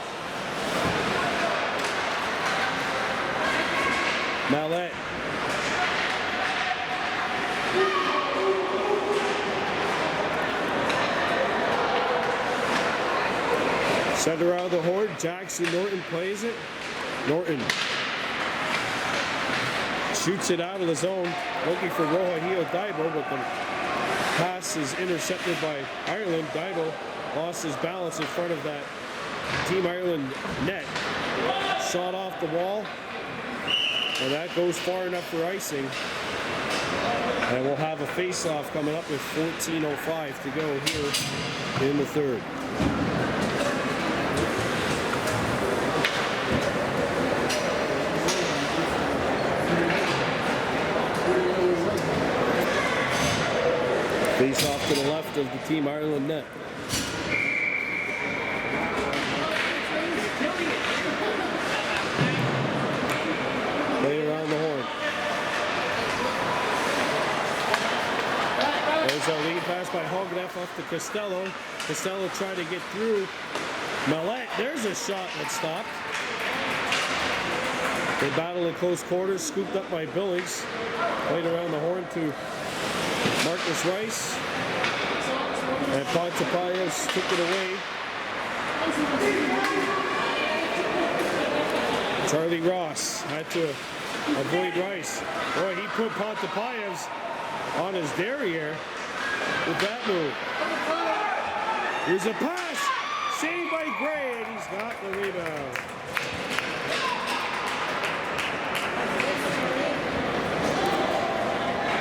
Mallet. Center out of the horn. Jackson Norton plays it. Norton shoots it out of the zone, looking for Rohahio Daibo, but the pass is intercepted by Ireland. Daibo lost his balance in front of that Team Ireland net. Shot off the wall, and that goes far enough for icing. And we'll have a face-off coming up with 14:05 to go here in the third. Face off to the left of the Team Ireland net. Play around the horn. There's a lead pass by Hogneff off to Costello. Costello trying to get through. Mallet, there's a shot that stopped. They battle in close quarters, scooped up by Billings. Played around the horn to Marcus Rice, and Pontapayas took it away. Charlie Ross had to avoid Rice. Boy, he put Pontapayas on his derriere with that move. Here's a pass, saved by Gray, and he's got the rebound.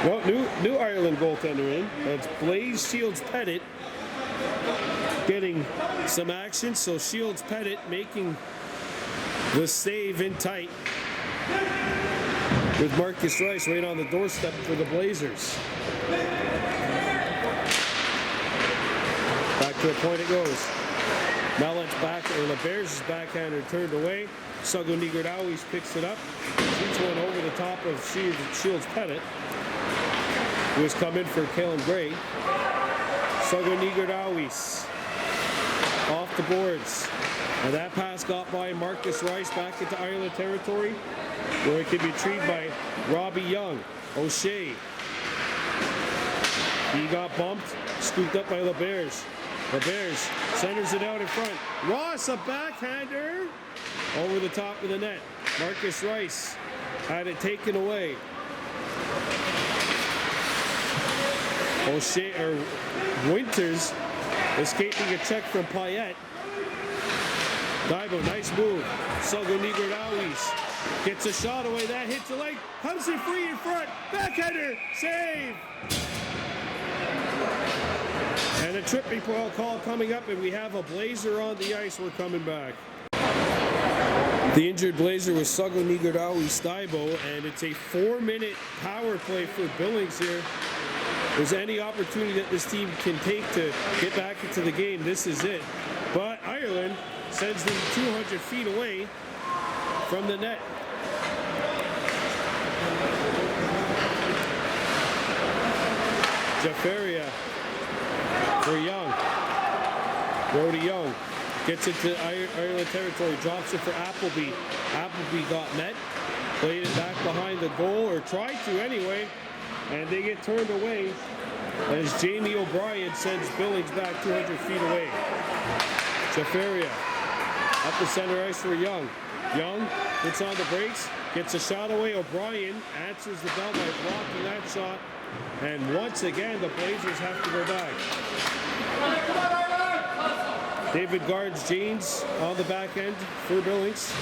Well, new Ireland goaltender in. That's Blaze Shields-Pettit getting some action. So Shields-Pettit making the save in tight with Marcus Rice right on the doorstep for the Blazers. Back to the point it goes. Mallet's back, or LeBear's backhander turned away. Sugo Nigardawis picks it up. Shoots one over the top of Shields-Pettit, who has come in for Kalen Gray. Sugo Nigardawis off the boards. And that pass got by Marcus Rice back into Ireland territory, where it can be retrieved by Robbie Young. O'Shea. He got bumped, scooped up by LeBears. LeBears centers it out in front. Ross, a backhander over the top of the net. Marcus Rice had it taken away. O'Shea or Winters escaping a check from Payette. Daibo, nice move. Sogo Nigradawis gets a shot away. That hits the leg. Hudson free in front. Backhander. Save. And a tripping call coming up, and we have a Blazer on the ice. We're coming back. The injured Blazer was Sogo Nigradawis Daibo, and it's a 4-minute power play for Billings here. If there's any opportunity that this team can take to get back into the game, this is it. But Ireland sends them 200 feet away from the net. Jaffaria for Young. Brody Young gets into Ireland territory, drops it for Appleby. Appleby got met, played it back behind the goal, or tried to anyway, and they get turned away as Jamie O'Brien sends Billings back 200 feet away. Jaffaria up the center ice for Young. Young gets on the brakes, gets a shot away. O'Brien answers the bell by blocking that shot. And once again, the Blazers have to go back. David guards James on the back end for Billings.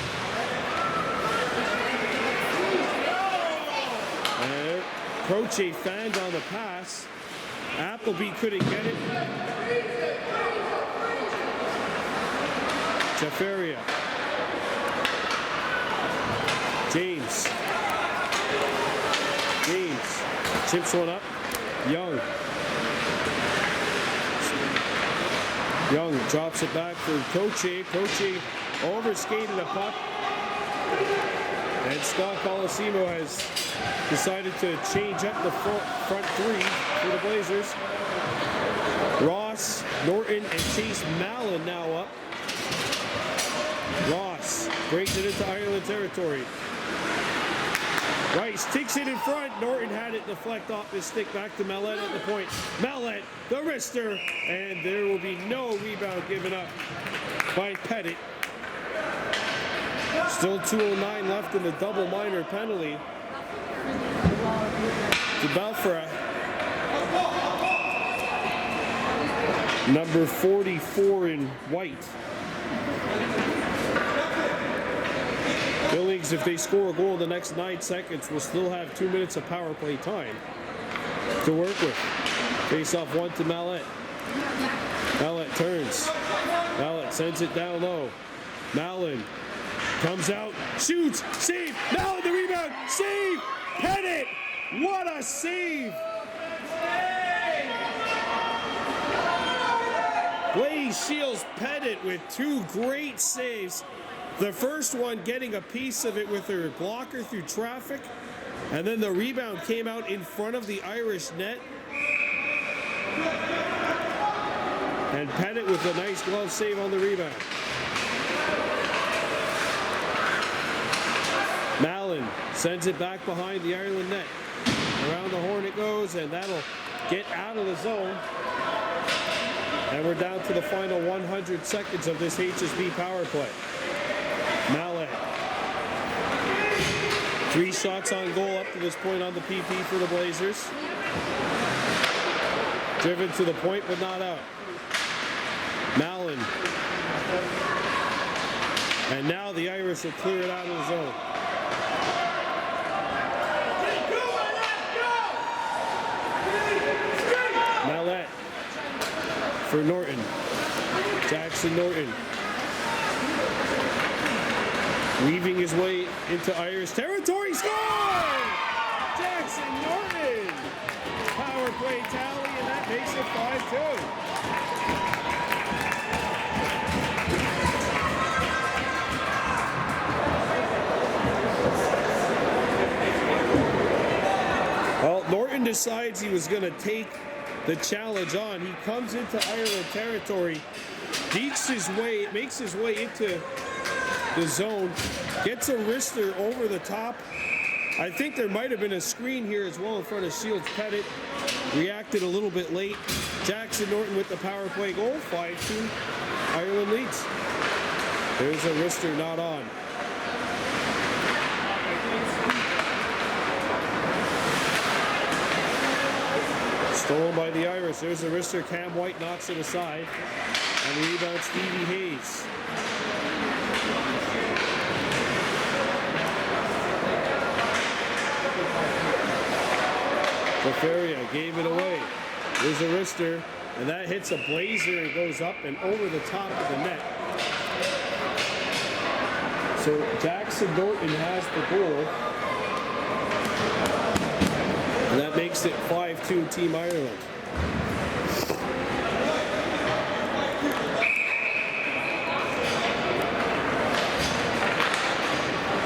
And Croce fanned on the pass. Appleby couldn't get it. Jaffaria. James. Chips one up. Young drops it back for Croce. Croce overskated a puck. And Scott Colosimo has decided to change up the front three for the Blazers. Ross, Norton, and Chase Mallon now up. Ross breaks it into Ireland territory. Rice takes it in front. Norton had it deflect off his stick back to Mallet at the point. Mallet, the wrister, and there will be no rebound given up by Pettit. Still 2:09 left in the double minor penalty to Belfra. Number 44 in white. Billings, if they score a goal in the next 9 seconds, will still have 2 minutes of power play time to work with. Face off one to Mallet. Mallet turns. Mallet sends it down low. Mallon comes out, shoots, save. Mallon the rebound, save. Pettit, what a save. Blaze shields Pettit with 2 great saves. The first one getting a piece of it with her blocker through traffic, and then the rebound came out in front of the Irish net. And Pettit with a nice glove save on the rebound. Mallon sends it back behind the Ireland net. Around the horn it goes, and that'll get out of the zone. And we're down to the final 100 seconds of this HSB power play. Mallet. 3 shots on goal up to this point on the PP for the Blazers. Driven to the point, but not out. Mallon. And now the Irish will clear it out of the zone. Mallet for Norton. Jackson Norton. Weaving his way into Irish territory. Score! Jackson Norton. Power play tally, and that makes it 5-2. Well, Norton decides he was going to take the challenge on. He comes into Ireland territory, makes his way into the zone, gets a wrister over the top. I think there might have been a screen here as well in front of Shields. Pettit reacted a little bit late. Jackson Norton with the power play goal. 5-2. Ireland leads. There's a wrister not on. Stolen by the Irish. There's the wrister. Cam White knocks it aside. And the rebound, Stevie Hayes. Faria gave it away. There's a wrister. And that hits a blazer and goes up and over the top of the net. So Jackson Norton has the goal. And that makes it 5-2 Team Ireland.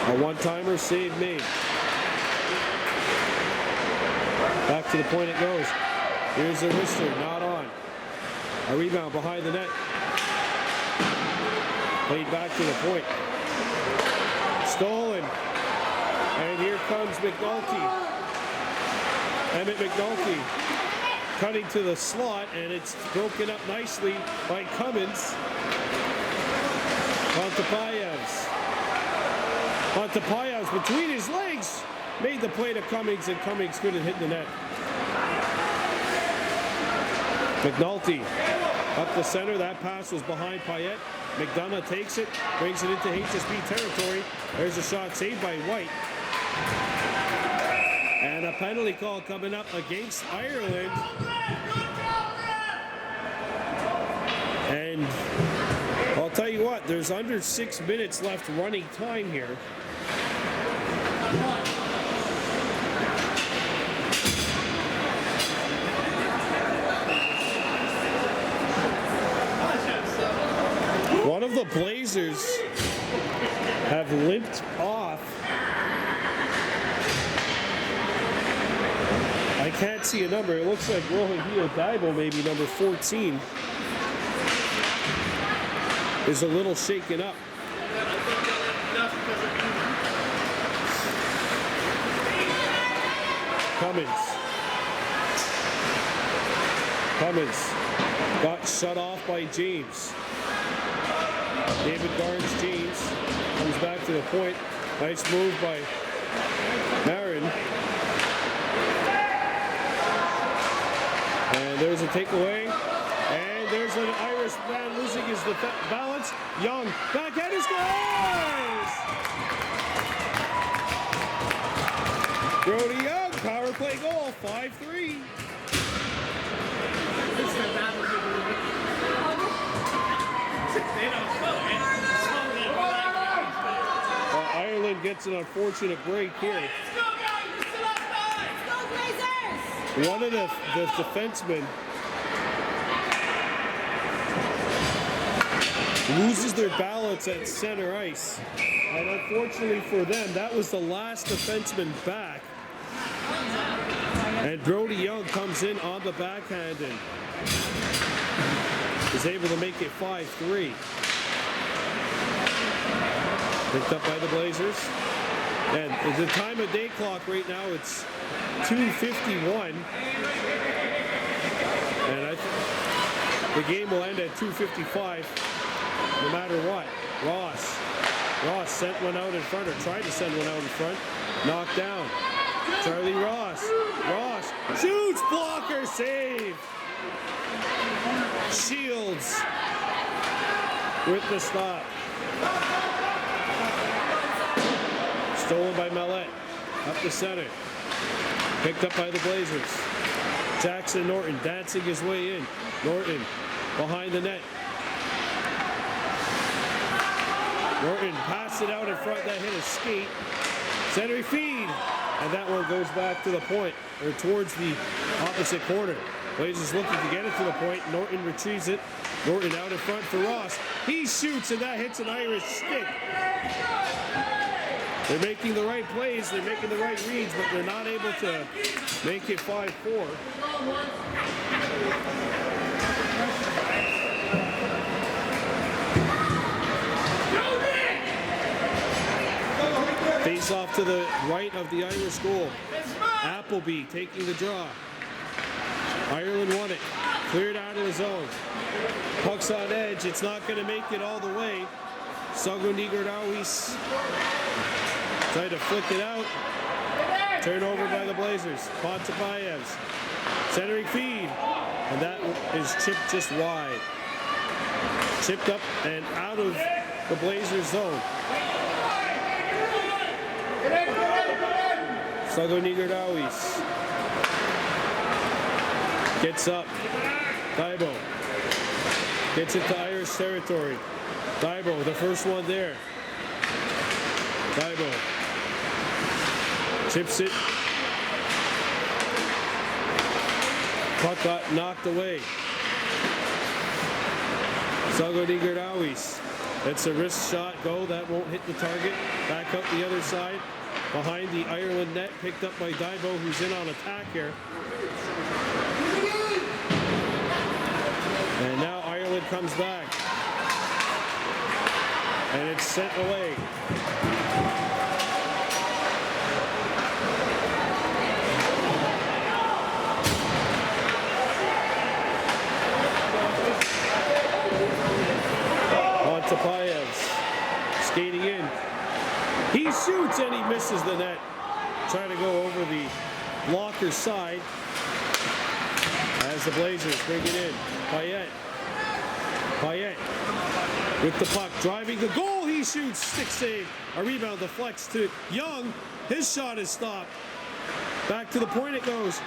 A one-timer, save made. Back to the point it goes. Here's the wrister, not on. A rebound behind the net. Played back to the point. Stolen. And here comes McNulty. Emmett McNulty cutting to the slot, and it's broken up nicely by Cummins. Pontapayevs between his legs made the play to Cummings, and Cummings couldn't hit the net. McNulty up the center. That pass was behind Payette. McDonough takes it, brings it into HSB territory. There's a shot saved by White. And a penalty call coming up against Ireland. And I'll tell you what, there's under 6 minutes left running time here. One of the Blazers have limped off. I can't see a number. It looks like Rohit Daibo, maybe number 14, is a little shaken up. Cummins got shut off by James. David Garnes James comes back to the point. Nice move by Marin. And there's a takeaway. And there's an Irish man losing his balance. Young backhand scores! Brody Young, power play goal, 5-3. Ireland gets an unfortunate break here. One of the defensemen loses their balance at center ice. And unfortunately for them, that was the last defenseman back. And Brody Young comes in on the backhand and is able to make it 5-3. Picked up by the Blazers. And the time of day clock right now, it's 2:51. And the game will end at 2:55 no matter what. Ross sent one out in front, or tried to send one out in front. Knocked down. Charlie Ross shoots, blocker, save. Shields with the stop. Stolen by Mellette. Up the center. Picked up by the Blazers. Jackson Norton dancing his way in. Norton behind the net. Norton passed it out in front. That hit a skate. Center feed. And that one goes back to the point, or towards the opposite corner. Blazers looking to get it to the point. Norton retrieves it. Norton out in front for Ross. He shoots, and that hits an Irish stick. They're making the right plays, they're making the right reads, but they're not able to make it 5-4. Face off to the right of the Irish goal. Appleby taking the draw. Ireland won it. Cleared out of the zone. Puck's on edge. It's not going to make it all the way. Sago Nigardawis tried to flick it out. Turnover by the Blazers. Pontapayevs Centering feed. And that is chipped just wide. Chipped up and out of the Blazers zone. Sago Nigardawis gets up. Daibo gets it to Irish territory. Daibo, the first one there. Daibo chips it. Puck got knocked away. Sago Nigardawis. That's a wrist shot. Go. That won't hit the target. Back up the other side. Behind the Ireland net. Picked up by Daibo, who's in on attack here. And now Ireland comes back. And it's sent away. Tapayev's skating in. He shoots and he misses the net. Trying to go over the blocker's side as the Blazers bring it in. Payet with the puck, driving the goal. He shoots, stick save. A rebound deflects to Young. His shot is stopped. Back to the point it goes.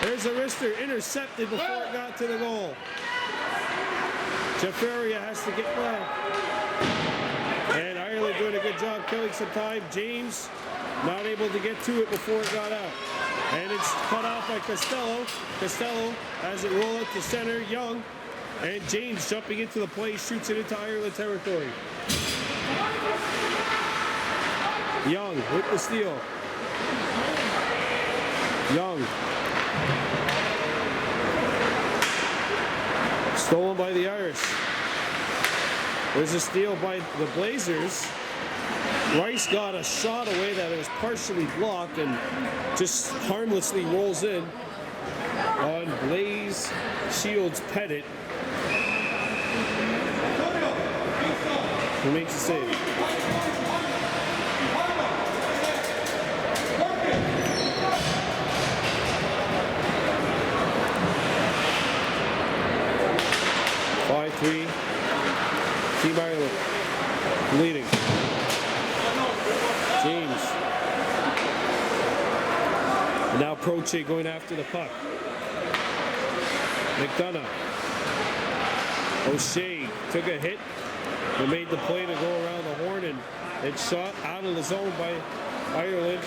There's a wrister, intercepted before it got to the goal. Jaffaria has to get back. And Ireland doing a good job killing some time. James not able to get to it before it got out. And it's cut off by Costello. Costello has it roll out to center. Young. And James jumping into the play, shoots it into Ireland territory. Young with the steal. Young. Stolen by the Irish. There's a steal by the Blazers. Rice got a shot away that it was partially blocked and just harmlessly rolls in on Blaze Shields Pettit, who makes the save. Team Ireland leading. James. And now Proche going after the puck. McDonough. O'Shea took a hit and made the play to go around the horn, and it's shot out of the zone by Ireland.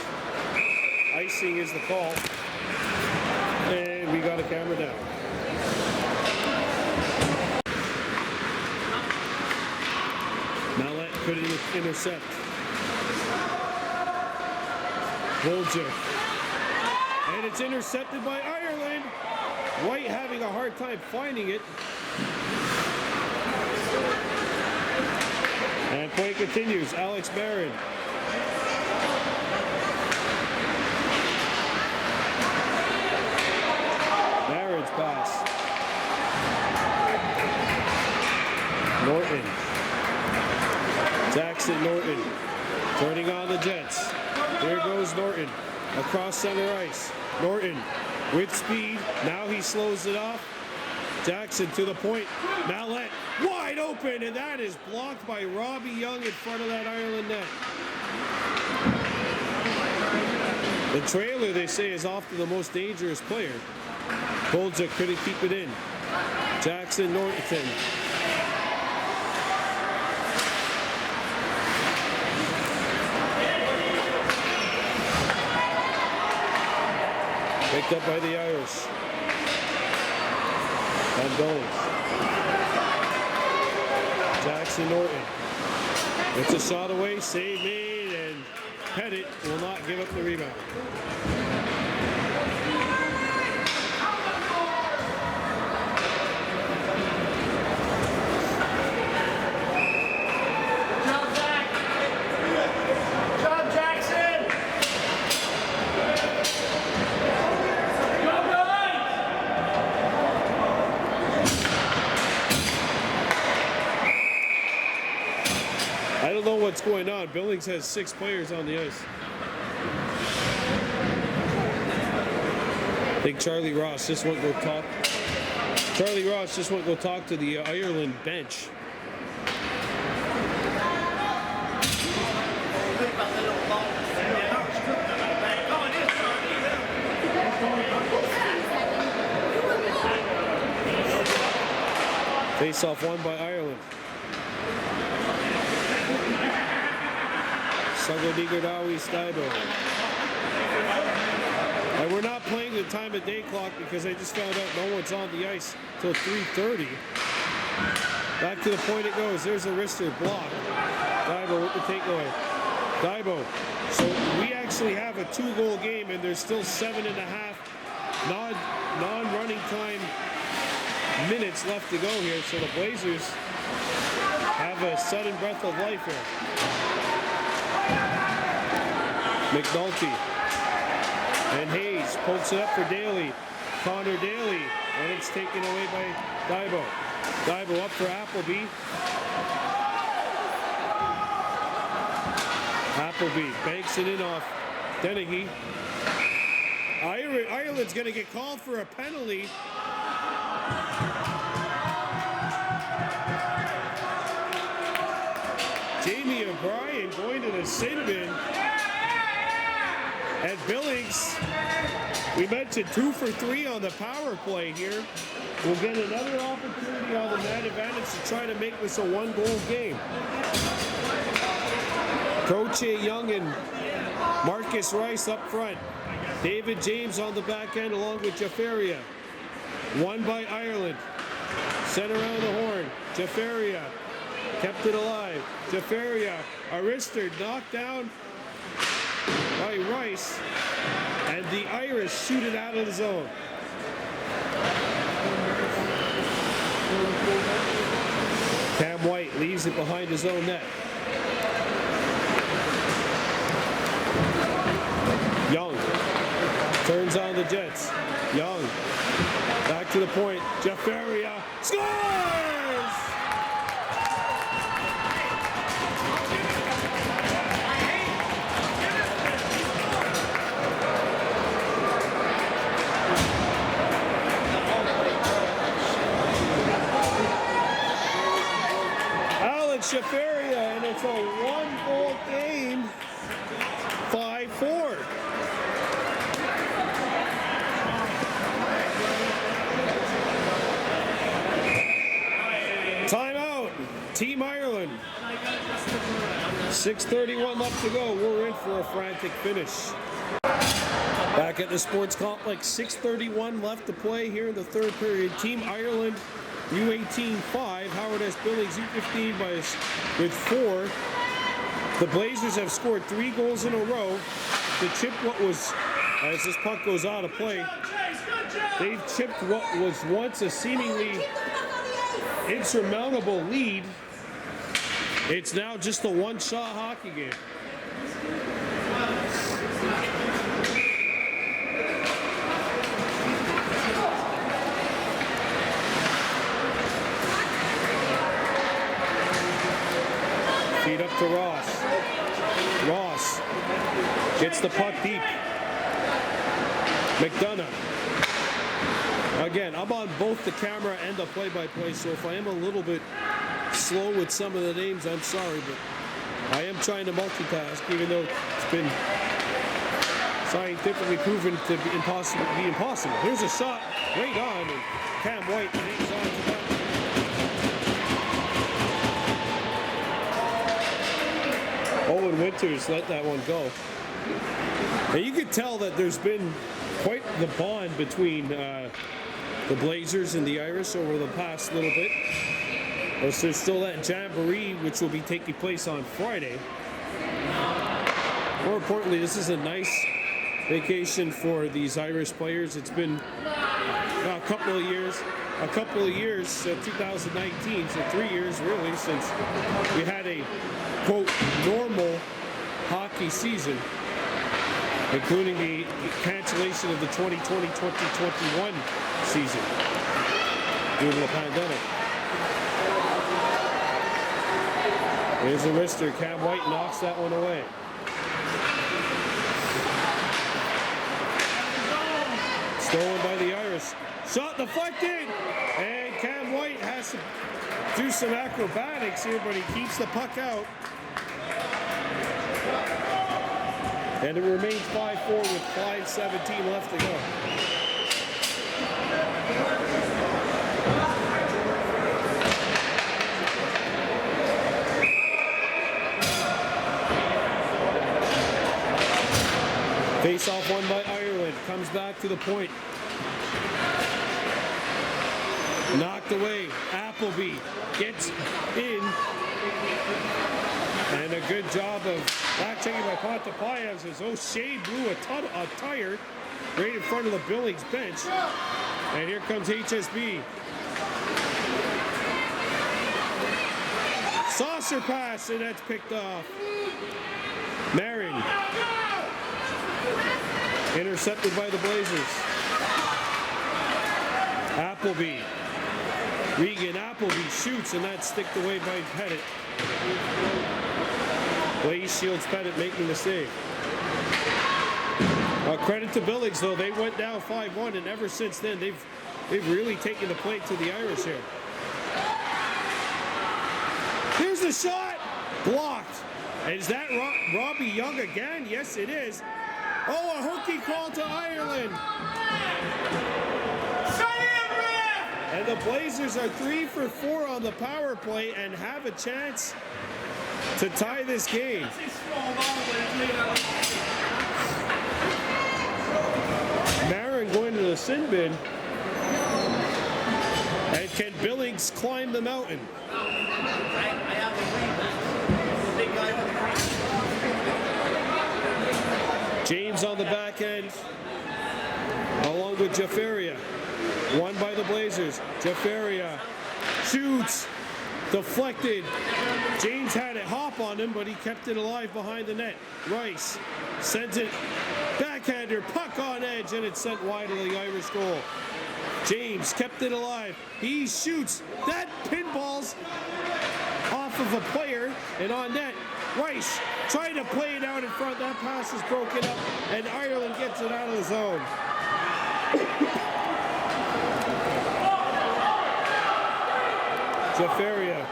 Icing is the call. And we got a camera down. Couldn't intercept. Bolger. And it's intercepted by Ireland. White having a hard time finding it. And play continues. Alex Barron. Barron's pass. Norton. Jackson Norton turning on the Jets. There goes Norton across center ice. Norton with speed. Now he slows it off. Jackson to the point. Mallette wide open, and that is blocked by Robbie Young in front of that Ireland net. The trailer, they say, is often the most dangerous player. Bolger couldn't keep it in. Jackson Norton. Picked up by the Irish. And Billings. Jackson Norton. It's a shot away, save made, and Pettit will not give up the rebound. I don't know what's going on. Billings has 6 players on the ice. think Charlie Ross just went to go talk. Charlie Ross just went to go talk to the Ireland bench. Face-off won by Ireland. Sagodigodawi Staibo. And we're not playing the time of day clock because I just found out no one's on the ice till 3:30. Back to the point it goes. There's a wrister block. Daibo with the takeaway. Daibo. So we actually have a 2-goal game and there's still 7.5 non-running time minutes left to go here. So the Blazers have a sudden breath of life here. McNulty. And Hayes pokes it up for Daly. Connor Daly. And it's taken away by Daibo. Daibo up for Appleby. Appleby banks it in off Dennehy. Ireland's going to get called for a penalty. Jamie O'Brien going to the sin bin. And Billings, we mentioned 2 for 3 on the power play here. We'll get another opportunity on the man advantage to try to make this a 1-goal game. Croce Young and Marcus Rice up front. David James on the back end along with Jaffaria. Won by Ireland. Sent around the horn. Jaffaria kept it alive. Jaffaria, Arister knocked down by Rice. And the Irish shoot it out of the zone. Cam White leaves it behind his own net. Young turns on the Jets. Young back to the point. Jaffaria scores! Alex Jaffaria, and it's a 1-goal game. 5-4. Timeout. Team Ireland. 6:31 left to go. We're in for a frantic finish. Back at the sports complex. 6:31 left to play here in the third period. Team Ireland, U-18 5. Howard S. Billings, U-15 with 4. The Blazers have scored 3 goals in a row to chip what was, as this puck goes out of play, they've chipped what was once a seemingly insurmountable lead. It's now just a one-shot hockey game. Feed up to Ross. Ross gets the puck deep. McDonough. Again, I'm on both the camera and the play-by-play, so if I am a little bit slow with some of the names, I'm sorry, but I am trying to multitask, even though it's been scientifically proven to be impossible. Here's a shot right on, and Cam White hangs on to that. Owen Winters let that one go. And you could tell that there's been quite the bond between the Blazers and the Irish over the past little bit. There's still that jamboree, which will be taking place on Friday. More importantly, this is a nice vacation for these Irish players. It's been a couple of years, 2019, so 3 years really, since we had a, quote, normal hockey season, including the cancellation of the 2020-2021 season due to the pandemic. There's a wrister. Cam White knocks that one away. Stolen by the Irish. Shot deflected, and Cam White has to do some acrobatics here, but he keeps the puck out. And it remains 5-4 with 5:17 left to go. Face-off won by Ireland. Comes back to the point. Knocked away. Appleby gets in. And a good job of back-checking by Pontapayas as O'Shea blew a tire right in front of the Billings bench. And here comes HSB. Saucer pass, and that's picked off. Marin. Intercepted by the Blazers. Appleby. Regan Appleby shoots, and that's sticked away by Pettit. Blaze shields Pettit, making the save. Credit to Billings, though. They went down 5-1, and ever since then, they've really taken the plate to the Irish here. Here's the shot! Blocked. Is that Robbie Young again? Yes, it is. Oh, a hooky call to Ireland. And the Blazers are 3 for 4 on the power play and have a chance to tie this game. Marin going to the sin bin. And can Billings climb the mountain? James on the back end, along with Jaffaria. Won by the Blazers. Jaffaria shoots, deflected. James had it hop on him, but he kept it alive behind the net. Rice sends it, backhander, puck on edge, and it's sent wide of the Irish goal. James kept it alive. He shoots. That pinballs off of a player and on net. Rice trying to play it out in front. That pass is broken up, and Ireland gets it out of the zone. Jaffaria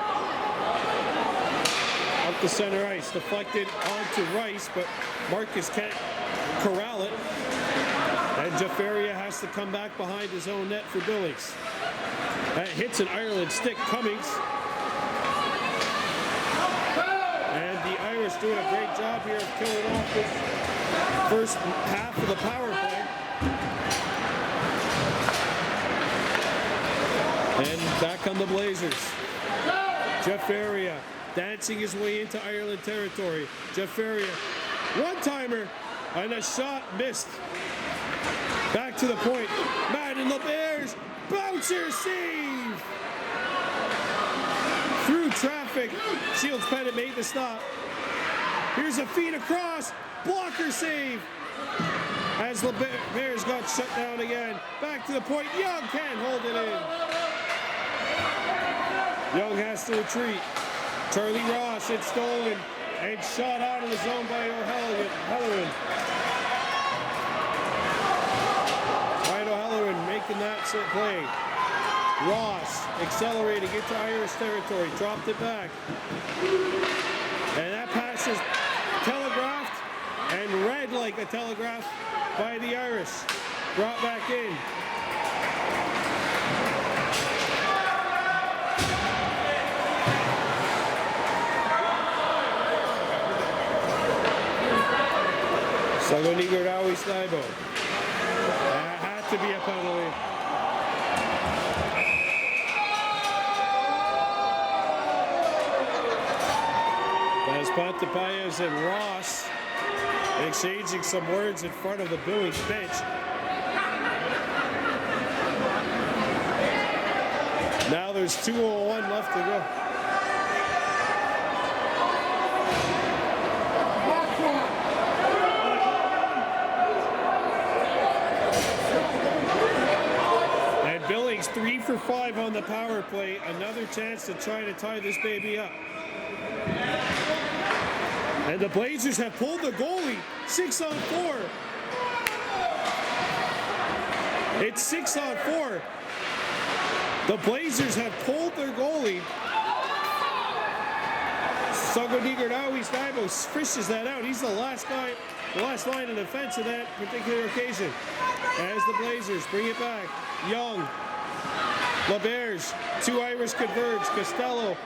up the center ice, deflected onto Rice, but Marcus can't corral it. And Jaffaria has to come back behind his own net for Billings. That hits an Ireland stick. Cummings. And the Irish doing a great job here of killing off this first half of the power play. And back on the Blazers. Jaffaria dancing his way into Ireland territory. Jaffaria, one-timer, and a shot missed. Back to the point. Madden LeBears, bouncer save! Through traffic, Shields Pettit made the stop. Here's a feed across, blocker save! As LeBears got shut down again. Back to the point, Young can't hold it in. Young has to retreat. Charlie Ross, it's stolen and shot out of the zone by O'Halloran. Ryan O'Halloran making that set play. Ross accelerating into Irish territory, dropped it back. And that pass is telegraphed and read like a telegraph by the Irish. Brought back in. Sagonigo Rawi Slibo. That had to be a penalty. As Pontapayas and Ross exchanging some words in front of the Billings bench. Now there's 2:01 left to go. And Billings 3 for 5 on the power play. Another chance to try to tie this baby up. And the Blazers have pulled the goalie 6-on-4. It's 6-on-4. The Blazers have pulled their goalie. Sagonigardawi Staibo fishes that out. He's the last guy, the last line of defense in that particular occasion. As the Blazers bring it back. Young. LeBears. 2 Irish converge. Costello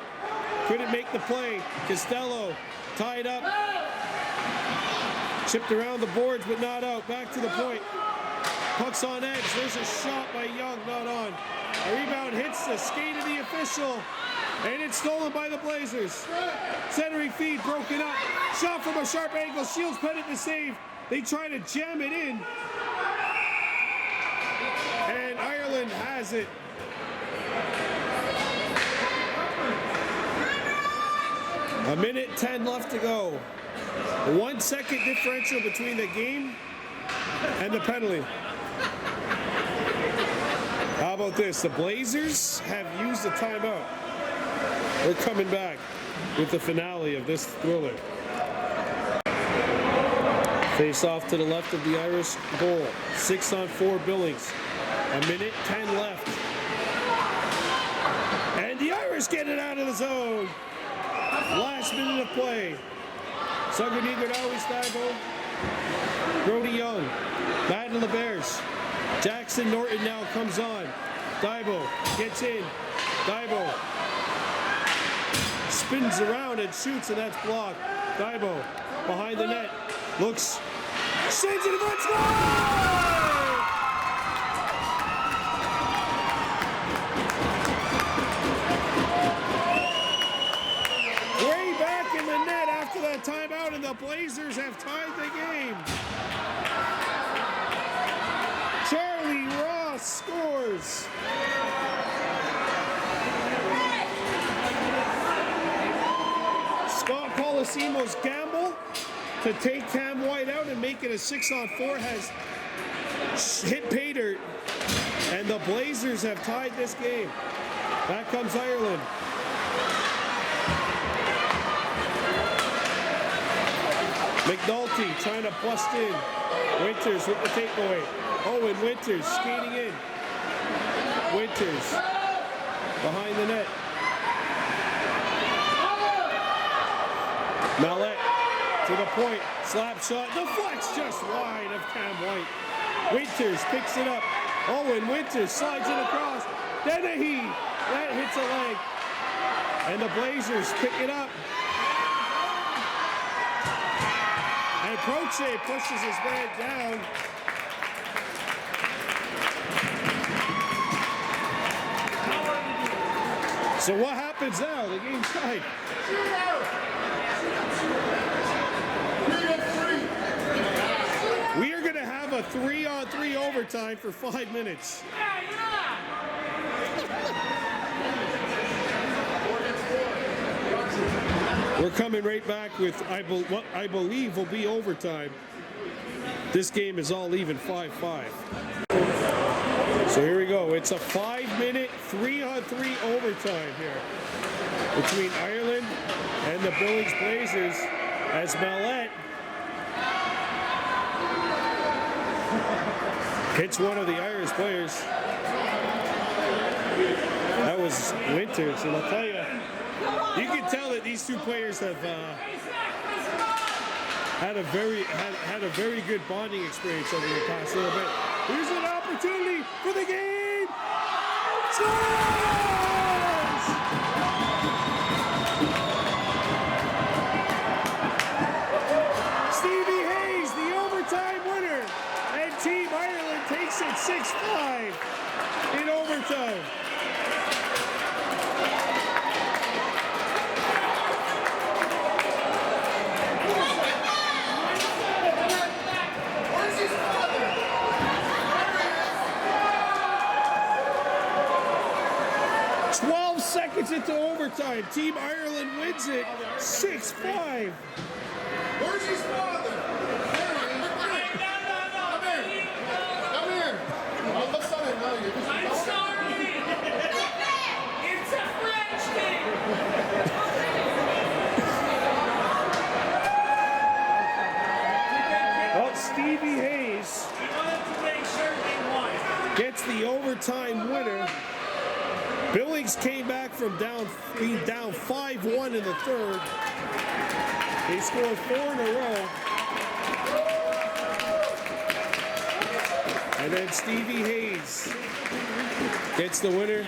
couldn't make the play. Costello tied up. Chipped around the boards, but not out. Back to the point. Puck's on edge. There's a shot by Young, not on. A rebound hits the skate of the official, and it's stolen by the Blazers. Centering feed broken up. Shot from a sharp angle. Shields pennant to save. They try to jam it in. And Ireland has it. A minute 10 left to go. 1 second differential between the game and the penalty. How about this? The Blazers have used the timeout. We're coming back with the finale of this thriller. Face off to the left of the Irish goal. 6-on-4 Billings. A minute 10 left. And the Irish get it out of the zone. Last minute of play. Sagonigardawi Staibo. Brody Young. Battle the Bears. Jackson Norton now comes on. Daibo gets in. Daibo spins around and shoots, and that's blocked. Daibo behind the net. Looks. Sends it in front. Score! That timeout, and the Blazers have tied the game. Charlie Ross scores. Scott Colasimos gamble to take Cam White out and make it a 6-on-4 has hit pay dirt, and the Blazers have tied this game. Back comes Ireland. McNulty trying to bust in. Winters with the takeaway. Owen Winters skating in. Winters behind the net. Mallet to the point. Slap shot. Deflects just wide of Cam White. Winters picks it up. Owen Winters slides it across. Dennehy. That hits a leg. And the Blazers pick it up. And Croce pushes his man down. So what happens now? The game's tied. We are going to have a 3-on-3 overtime for 5 minutes. We're coming right back with what I believe will be overtime. This game is all even 5-5. So here we go. It's a 5-minute 3-on-3 overtime here between Ireland and the Billings Blazers as Mallet hits one of the Irish players. That was Winters, and I'll tell you, you can tell that these two players have had a very good bonding experience over the past little bit. Here's an opportunity for the game. Scores! Stevie Hayes, the overtime winner, and Team Ireland takes it 6-5 in overtime. Seconds into overtime. Team Ireland wins it 6-5. Where's his father? Come here. All of a sudden, no, you're just... I'm sorry. It's a French thing. Well, Stevie Hayes. He wanted to make sure he won. gets the overtime winner. Billings came back from being down 5-1 in the third. They scored 4 in a row. And then Stevie Hayes gets the winner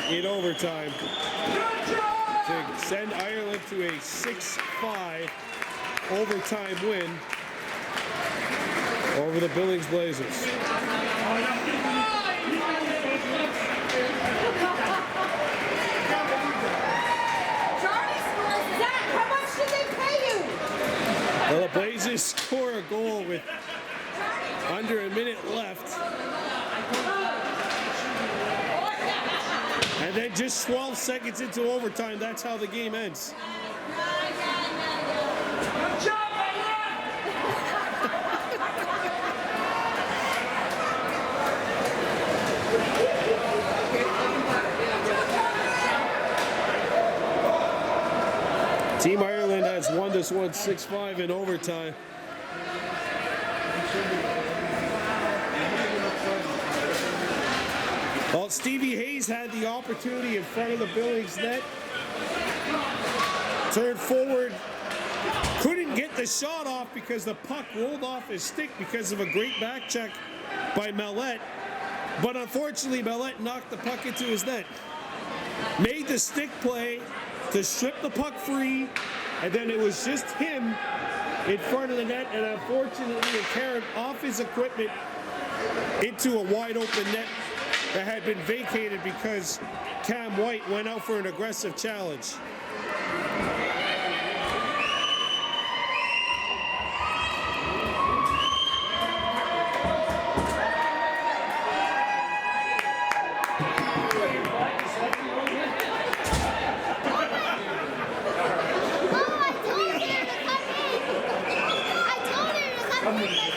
in overtime to send Ireland to a 6-5 overtime win over the Billings Blazers. Well, the Blazers score a goal with under a minute left. And then just 12 seconds into overtime, that's how the game ends. Team Ireland has won this one 6-5 in overtime. Well, Stevie Hayes had the opportunity in front of the Billings net. Turned forward, couldn't get the shot off because the puck rolled off his stick because of a great back check by Mellette. But unfortunately, Mellette knocked the puck into his net. Made the stick play to strip the puck free, and then it was just him in front of the net, and unfortunately it carried off his equipment into a wide open net that had been vacated because Cam White went out for an aggressive challenge. I told her to come in.